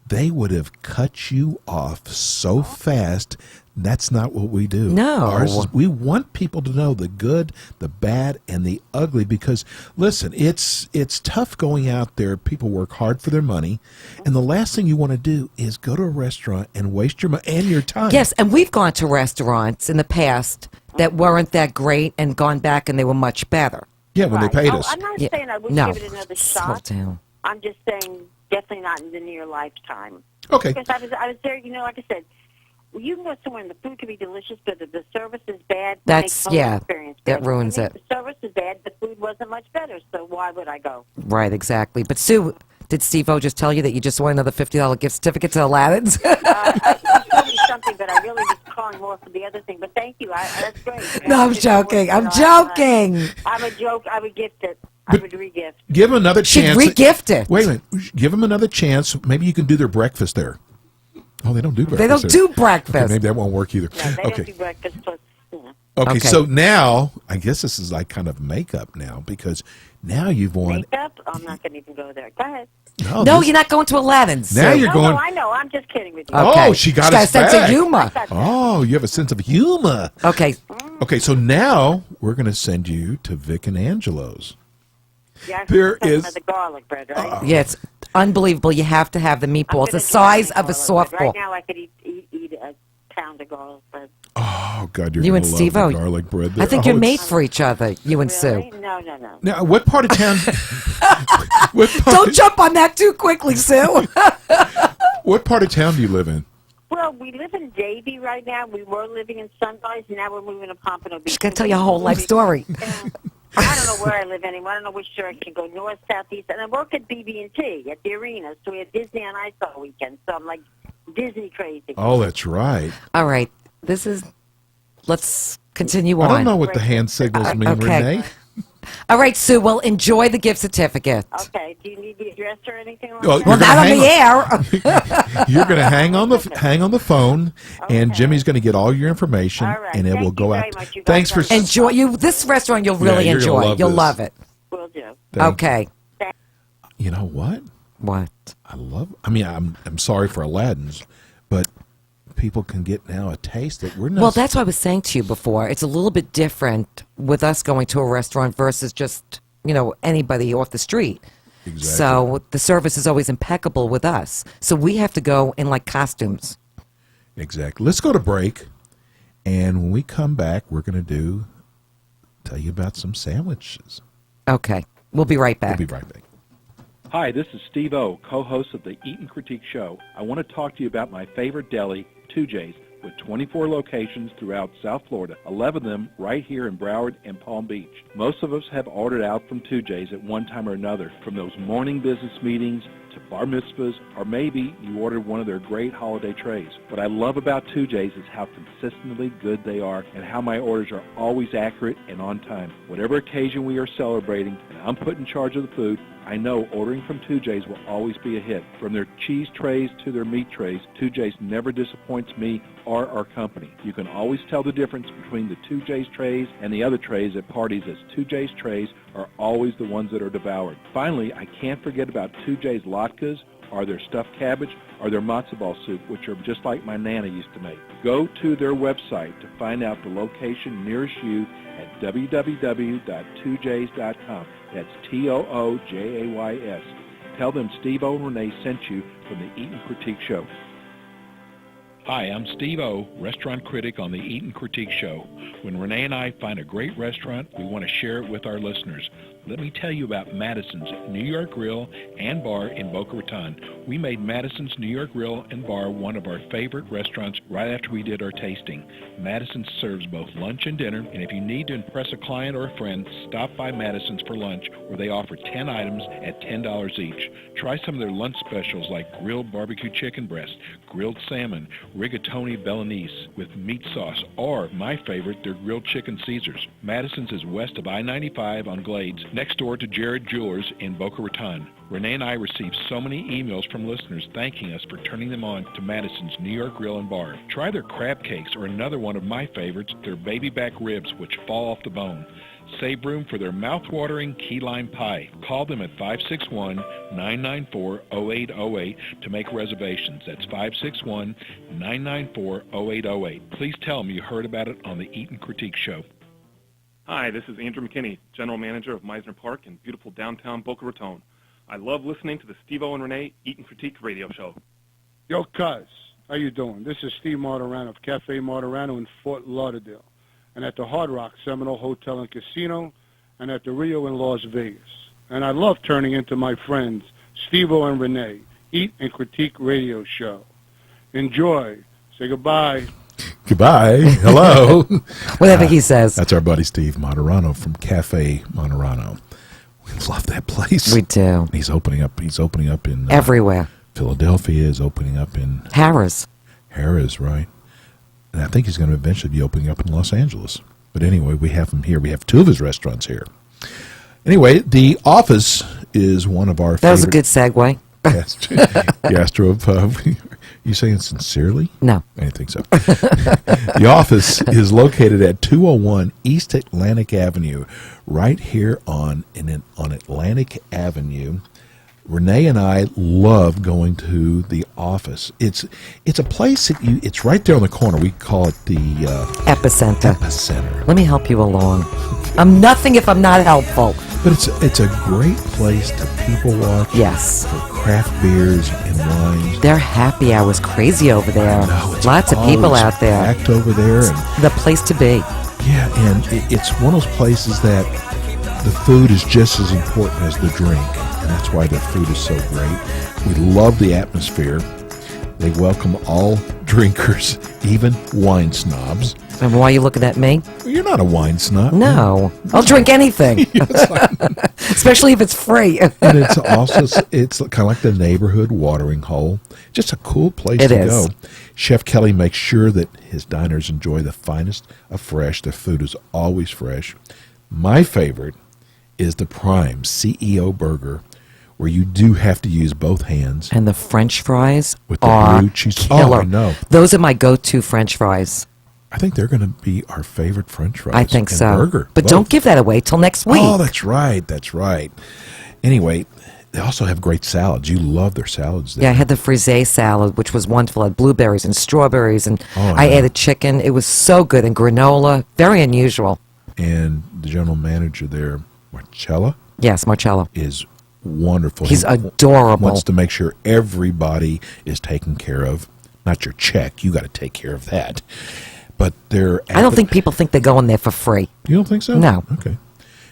They would have cut you off so fast. That's not what we do. No. Ours is, we want people to know the good, the bad, and the ugly because, listen, it's tough going out there. People work hard for their money, and the last thing you want to do is go to a restaurant and waste your money and your time. Yes, and we've gone to restaurants in the past that weren't that great and gone back and they were much better. Yeah, when they paid us. I'm not saying I wouldn't give it another shot. Slow down. I'm just saying definitely not in the near lifetime. Okay. Because I was there, like I said, you can go somewhere and the food can be delicious, but if the service is bad, that's, yeah, experience that ruins it. If the service is bad, the food wasn't much better, so why would I go? Right, exactly. But Sue, did Steve-O just tell you that you just won another $50 gift certificate to Aladdin's? He told me something, but I really was calling more for the other thing. But thank you. That's great. No, I'm joking. I'm joking. I'm a joke. I would gift it. I would re-gift. Give them another chance. She'd re-gift it. Wait a minute. Give them another chance. Maybe you can do their breakfast there. Oh, they don't do breakfast. They don't do breakfast. Okay, maybe that won't work either. No, they don't do breakfast. Plus, Okay, so now, I guess this is like kind of makeup now, because now you've won. Makeup? I'm not going to even go there. Go ahead. No, you're not going to Aladdin's. Now you're going. No, I know. I'm just kidding with you. Okay. Oh, she got She's us got a sense back. of humor. Oh, you have a sense of humor. Okay. Okay, so now we're going to send you to Vic and Angelo's. Yeah, There is the garlic bread, right? Yeah, it's unbelievable. You have to have the meatballs, the size of a softball. Right now, I could eat a pound of garlic bread. Oh God, you're You going and to love Steve-O. the garlic bread. I There. think Oh, you're it's- made for each other, you and Sue. No. Now, what part of town? what, part Don't jump on that too quickly, Sue. what part of town do you live in? Well, we live in Davie right now. We were living in Sunrise, and now we're moving to Pompano Beach. She's going to tell you a whole life story. I don't know where I live anymore. I don't know which direction. Go north, south, east. And I work at BB&T at the arena. So we have Disney on Ice all weekend. So I'm like Disney crazy. Oh, that's right. All right. Let's continue on. I don't know what the hand signals mean, okay. Renee. All right, Sue. Well, enjoy the gift certificate. Okay. Do you need the address or anything like Well, that? you're Not on gonna the air. You're going to hang on the phone, and Jimmy's going to get all your information, and it will go out. Thanks for Enjoy you. This restaurant you'll really you're gonna enjoy. love You'll this. love it. Will do. Okay. You know what? What? I'm sorry for Aladdin's, but people can get now a taste that we're not. Well, that's what I was saying to you before. It's a little bit different with us going to a restaurant versus just, anybody off the street. Exactly. So the service is always impeccable with us. So we have to go in like costumes. Exactly. Let's go to break, and when we come back, we're going to tell you about some sandwiches. Okay. We'll be right back. We'll be right back. Hi, this is Steve O, co-host of the Eat and Critique Show. I want to talk to you about my favorite deli, 2J's, with 24 locations throughout South Florida, 11 of them right here in Broward and Palm Beach. Most of us have ordered out from 2J's at one time or another, from those morning business meetings to bar mitzvahs, or maybe you ordered one of their great holiday trays. What I love about 2J's is how consistently good they are and how my orders are always accurate and on time. Whatever occasion we are celebrating and I'm put in charge of the food, I know ordering from 2J's will always be a hit. From their cheese trays to their meat trays, 2J's never disappoints me or our company. You can always tell the difference between the 2J's trays and the other trays at parties, as 2J's trays are always the ones that are devoured. Finally, I can't forget about 2J's latkes, or their stuffed cabbage, or their matzo ball soup, which are just like my Nana used to make. Go to their website to find out the location nearest you at www.2js.com. That's TOOJAYS. Tell them Steve O and Rene sent you from the Eat and Critique Show. Hi, I'm Steve O, restaurant critic on the Eat and Critique Show. When Rene and I find a great restaurant, we want to share it with our listeners. Let me tell you about Madison's New York Grill and Bar in Boca Raton. We made Madison's New York Grill and Bar one of our favorite restaurants right after we did our tasting. Madison serves both lunch and dinner, and if you need to impress a client or a friend, stop by Madison's for lunch, where they offer 10 items at $10 each. Try some of their lunch specials like grilled barbecue chicken breast, grilled salmon, rigatoni Bolognese with meat sauce, or, my favorite, their grilled chicken Caesars. Madison's is west of I-95 on Glades, next door to Jared Jewelers in Boca Raton. Renee and I received so many emails from listeners thanking us for turning them on to Madison's New York Grill and Bar. Try their crab cakes, or another one of my favorites, their baby back ribs, which fall off the bone. Save room for their mouth-watering key lime pie. Call them at 561-994-0808 to make reservations. That's 561-994-0808. Please tell them you heard about it on the Eat and Critique Show. Hi, this is Andrew McKinney, General Manager of Meisner Park in beautiful downtown Boca Raton. I love listening to the Steve O and Rene Eat and Critique radio show. Yo, cuz, how you doing? This is Steve Martirano of Cafe Martirano in Fort Lauderdale, and at the Hard Rock Seminole Hotel and Casino, and at the Rio in Las Vegas. And I love turning into my friends, Steve O and Rene, Eat and Critique radio show. Enjoy. Say goodbye. Goodbye. Hello. Whatever he says. That's our buddy Steve Martirano from Cafe Martirano. We love that place. We do. He's opening up in everywhere. Philadelphia, is opening up in Harris. Harris, right? And I think he's going to eventually be opening up in Los Angeles. But anyway, we have him here. We have two of his restaurants here. Anyway, the office is one of our That was a favorite good segue. gastropub. You saying sincerely? No. I didn't think so. The office is located at 201 East Atlantic Avenue, right here on Atlantic Avenue. Renee and I love going to the office. It's a place that it's right there on the corner. We call it the Epicenter. Epicenter. Let me help you along. I'm nothing if I'm not helpful. But it's a great place to people watch. Yes. For craft beers and wines. Their happy hour's crazy over there. No, it's Lots of people always out there. packed over there. And the place to be. Yeah, and it's one of those places that the food is just as important as the drink, and that's why the food is so great. We love the atmosphere. They welcome all drinkers, even wine snobs. And why are you looking at me? Well, you're not a wine snob. No. I'll drink anything. Especially if it's free. And it's kind of like the neighborhood watering hole. Just a cool place to go. Chef Kelly makes sure that his diners enjoy the finest of fresh. The food is always fresh. My favorite is the Prime CEO Burger, where you do have to use both hands. And the French fries with the are blue cheese. killer. Oh, I know. Those are my go-to French fries. I think they're going to be our favorite French fries. I think and so. Burger. But both. don't give that away till next week. Oh, that's right. That's right. Anyway, they also have great salads. You love their salads there. Yeah, I had the frisee salad, which was wonderful. I had blueberries and strawberries, and I added chicken. It was so good, and granola. Very unusual. And the general manager there, Marcella? Yes, Marcello. Is wonderful. He's He adorable. Wants to make sure everybody is taken care of. Not your check. You got to take care of that. But I don't think people think they go in there for free. You don't think so? No. Okay.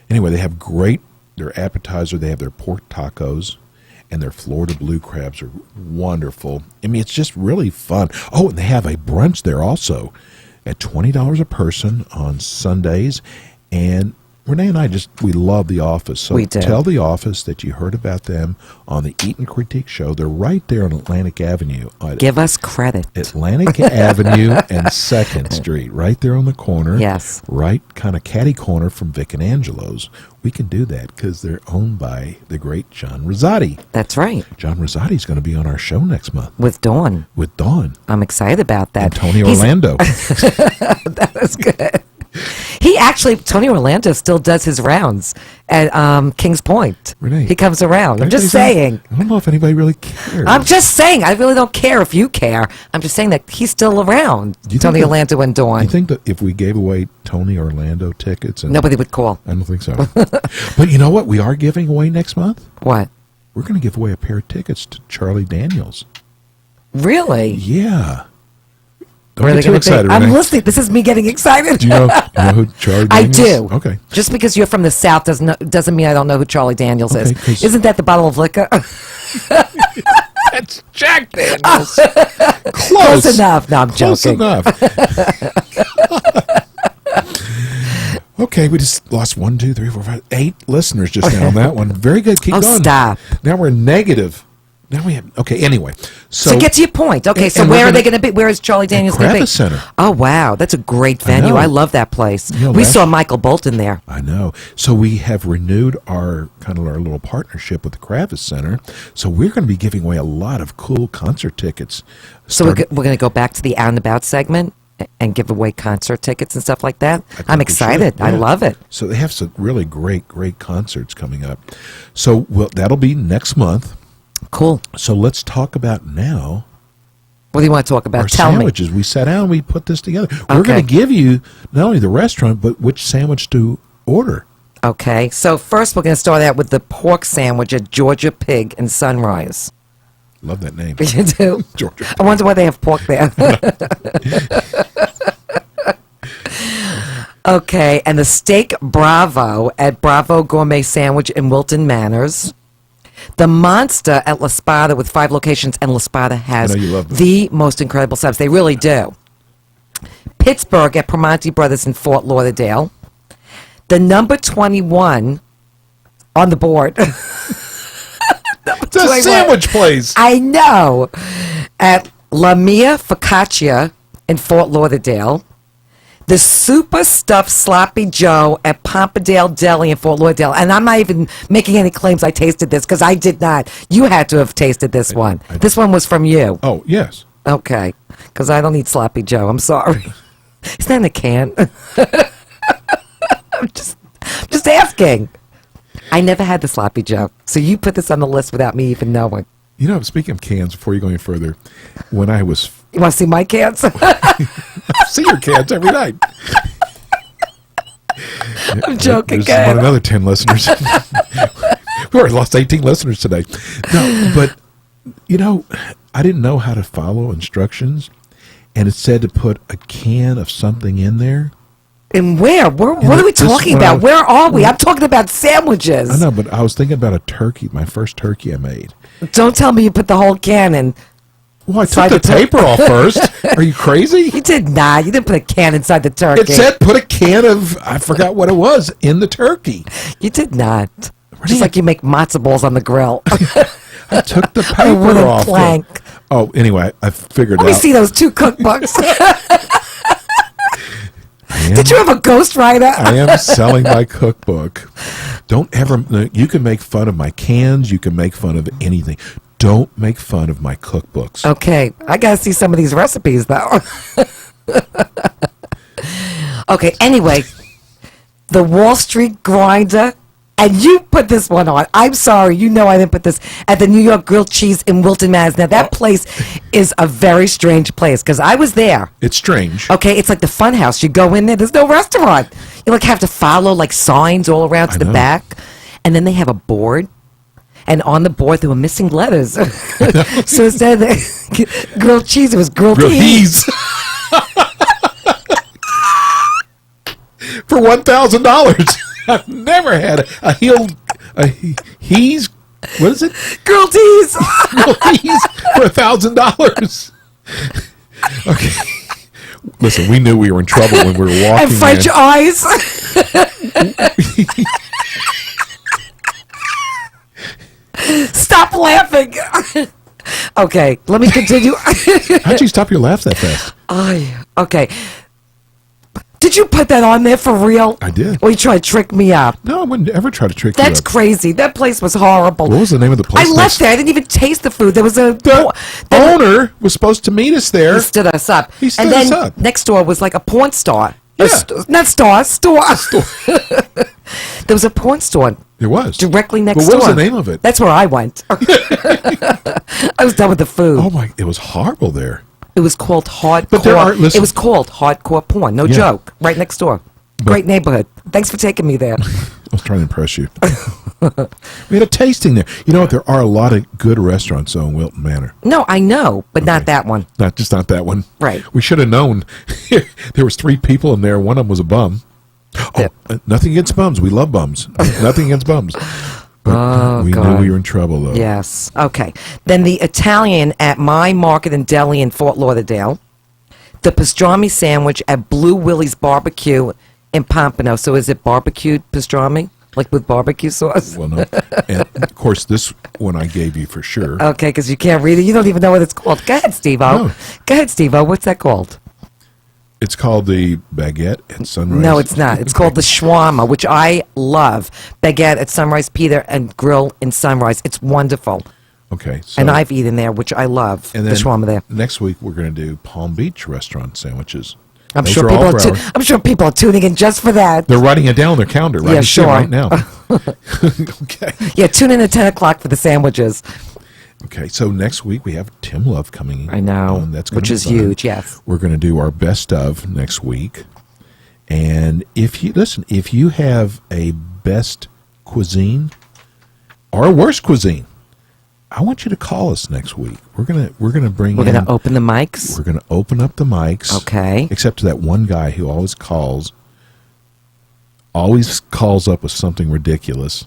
Anyway, they have their appetizer. They have their pork tacos, and their Florida blue crabs are wonderful. I mean, it's just really fun. Oh, and they have a brunch there also at $20 a person on Sundays. And Renee and I we love The Office. So we do. Tell The Office that you heard about them on the Eat and Critique Show. They're right there on Atlantic Avenue. Give us credit. Atlantic Avenue and 2nd Street, right there on the corner. Yes. Right kind of catty corner from Vic and Angelo's. We can do that because they're owned by the great John Rosati. That's right. John Rosati's going to be on our show next month. With Dawn. With Dawn. I'm excited about that. And Tony Orlando. That was good. Tony Orlando still does his rounds at Kings Point. Renee, he comes around. I'm just saying. I don't know if anybody really cares. I'm just saying. I really don't care if you care. I'm just saying that he's still around. Tony Orlando and Dawn. You think that if we gave away Tony Orlando tickets... Nobody would call. I don't think so. But you know what we are giving away next month? What? We're going to give away a pair of tickets to Charlie Daniels. Really? Yeah. Where are they too excited, I'm Renee. listening. This is me getting excited. Do you know who Charlie Daniels I is? do. Okay. Just because you're from the South doesn't mean I don't know who Charlie Daniels is. 'cause- Isn't that the bottle of liquor? That's Jack Daniels. Close enough. No, I'm Close joking. enough. Okay, we just lost 1, 2, 3, 4, 5, 8 listeners just now on that one. Very good. Keep going. Stop. Now we're negative. Now we have... Okay, anyway. So get to your point. Okay, so where are they going to be? Where is Charlie Daniels going to be? Kravis Center. Oh, wow. That's a great venue. know. I love that place. You know, We saw Michael Bolton there. I know. So we have renewed our little partnership with the Kravis Center. So we're going to be giving away a lot of cool concert tickets. So we're going to go back to the Out and About segment and give away concert tickets and stuff like that. I'm excited. I love it. So they have some really great concerts coming up. So that'll be next month. Cool. So let's talk about now. What do you want to talk about? Our Tell sandwiches. We sat down and we put this together. We're Okay. going to give you not only the restaurant, but which sandwich to order. Okay. So first we're going to start out with the pork sandwich at Georgia Pig in Sunrise. Love that name. You do? Georgia Pig. I wonder why they have pork there. Okay. And the Steak Bravo at Bravo Gourmet Sandwich in Wilton Manors. The Monster at La Spada with 5 locations, and La Spada has I know you love them. the most incredible subs. They really do. Pittsburgh at Primanti Brothers in Fort Lauderdale. The number 21 on the board. It's a sandwich place. I know. At La Mia Focaccia in Fort Lauderdale. The Super Stuffed Sloppy Joe at Pompano Deli in Fort Lauderdale. And I'm not even making any claims I tasted this because I did not. You had to have tasted this one. This one was from you. Oh, yes. Okay. Because I don't eat Sloppy Joe. I'm sorry. It's not in a can. I'm just asking. I never had the Sloppy Joe. So you put this on the list without me even knowing. You know, speaking of cans, before you go any further, when I was... You want to see my cans? I see your cans every night. I'm joking. There's about another 10 listeners. We already lost 18 listeners today. No, but, you know, I didn't know how to follow instructions, and it said to put a can of something in there. And where? What are we talking about? Where are we? I'm talking about sandwiches. I know, but I was thinking about a turkey, my first turkey I made. Don't tell me you put the whole can in. Well, I took the paper off first. Are you crazy? You did not. You didn't put a can inside the turkey. It said put a can of, I forgot what it was, in the turkey. You did not. Just like you make matzo balls on the grill. I took the paper wooden off. plank. Oh, anyway, I figured Let out. me see those 2 cookbooks. Did you have a ghostwriter? I am selling my cookbook. Don't ever, you can make fun of my cans, you can make fun of anything. Don't make fun of my cookbooks. Okay, I got to see some of these recipes, though. Okay, anyway, the Wall Street Grinder, and you put this one on. I'm sorry, you know I didn't put this at the New York Grilled Cheese in Wilton, Mass. Now, that place is a very strange place, because I was there. It's strange. Okay, it's like the fun house. You go in there, there's no restaurant. You like have to follow like signs all around to the back, and then they have a board. And on the board, there were missing letters. So instead of grilled cheese, it was grilled cheese. For $1,000. I've never had a he's, what is it? Grilled cheese. Grilled cheese for $1,000. Okay. Listen, we knew we were in trouble when we were walking. And French eyes. Stop laughing. Okay, let me continue. How'd you stop your laughs that fast? Okay. Did you put that on there for real? I did. Or you tried to trick me up? No, I wouldn't ever try to trick you up. That's crazy. That place was horrible. What was the name of the place? I left there. I didn't even taste the food. There was a... The owner was supposed to meet us there. He stood us up. He stood and then us up. Next door was like a porn store. Yeah. Store. There was a porn store. There was. Directly next But door. what was the name of it? That's where I went. I was done with the food. Oh my! It was horrible there. It was called hardcore. But there are, listen, it was called hardcore porn. No joke. Right next door. Great neighborhood. Thanks for taking me there. I was trying to impress you. We had a tasting there. You know what? There are a lot of good restaurants though in Wilton Manor. No, I know, but not that one. Not that one. Right. We should have known. There was 3 people in there. One of them was a bum. Oh, nothing against bums. We love bums. Nothing against bums. But we knew we were in trouble, though. Yes. Okay. Then the Italian at My Market and Deli in Fort Lauderdale. The pastrami sandwich at Blue Willie's Barbecue in Pompano. So is it barbecued pastrami? Like with barbecue sauce? Well, no. And, of course, this one I gave you for sure. Okay, because you can't read it. You don't even know what it's called. Go ahead, Steve-O. No. Go ahead, Steve-O. What's that called? It's called the baguette at Sunrise. No, it's not. It's called the shawarma, which I love. Baguette at Sunrise Pizza and Grill in Sunrise. It's wonderful. Okay. So, And I've eaten there, which I love. and The then shawarma there. next week we're going to do Palm Beach restaurant sandwiches. I'm Those sure are people all are for hours. I'm sure people are tuning in just for that. They're writing it down on their calendar right, Yeah, sure. right now. Okay. Yeah, tune in at 10 o'clock for the sandwiches. Okay, so next week we have Tim Love coming. I know, that's which gonna be is fun. huge, yes. We're going to do our best of next week. And if you have a best cuisine or worst cuisine, I want you to call us next week. We're gonna bring. We're going to open the mics. We're going to open up the mics. Okay. Except to that one guy who always calls up with something ridiculous.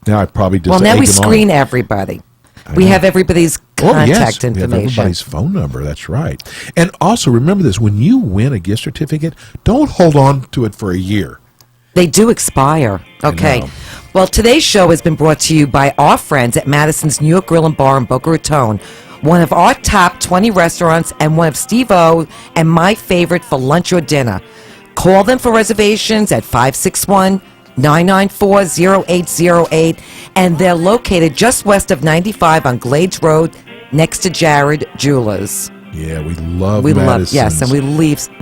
Now I probably just Well, now egg we him on. screen everybody. I We know. have everybody's Oh, contact yes. We have information. everybody's phone number. That's right. And also remember this: when you win a gift certificate, don't hold on to it for a year. They do expire. Okay. know. Well, today's show has been brought to you by our friends at Madison's New York Grill and Bar in Boca Raton, one of our top 20 restaurants and one of Steve-O and my favorite for lunch or dinner. Call them for reservations at 561-994-0808, and they're located just west of 95 on Glades Road next to Jared Jewelers. Yeah, we love Madison's. Yes, and we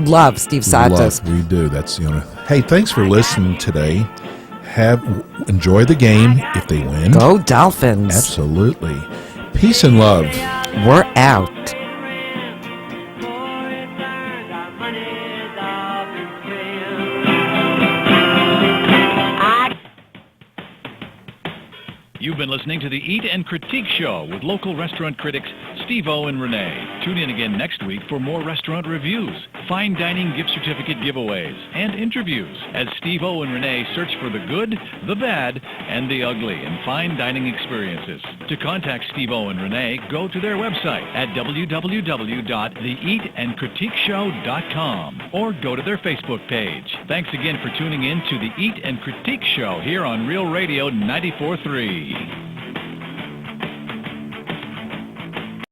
love Steve Santos. We do. That's Hey, thanks for listening today. Enjoy the game if they win. Go Dolphins. Absolutely. Peace and love. We're out. You've been listening to the Eat and Critique Show with local restaurant critics Steve-O and Rene. Tune in again next week for more restaurant reviews, fine dining gift certificate giveaways, and interviews as Steve-O and Rene search for the good, the bad, and the ugly in fine dining experiences. To contact Steve-O and Rene, go to their website at www.theeatandcritiqueshow.com or go to their Facebook page. Thanks again for tuning in to the Eat and Critique Show here on Real Radio 94.3.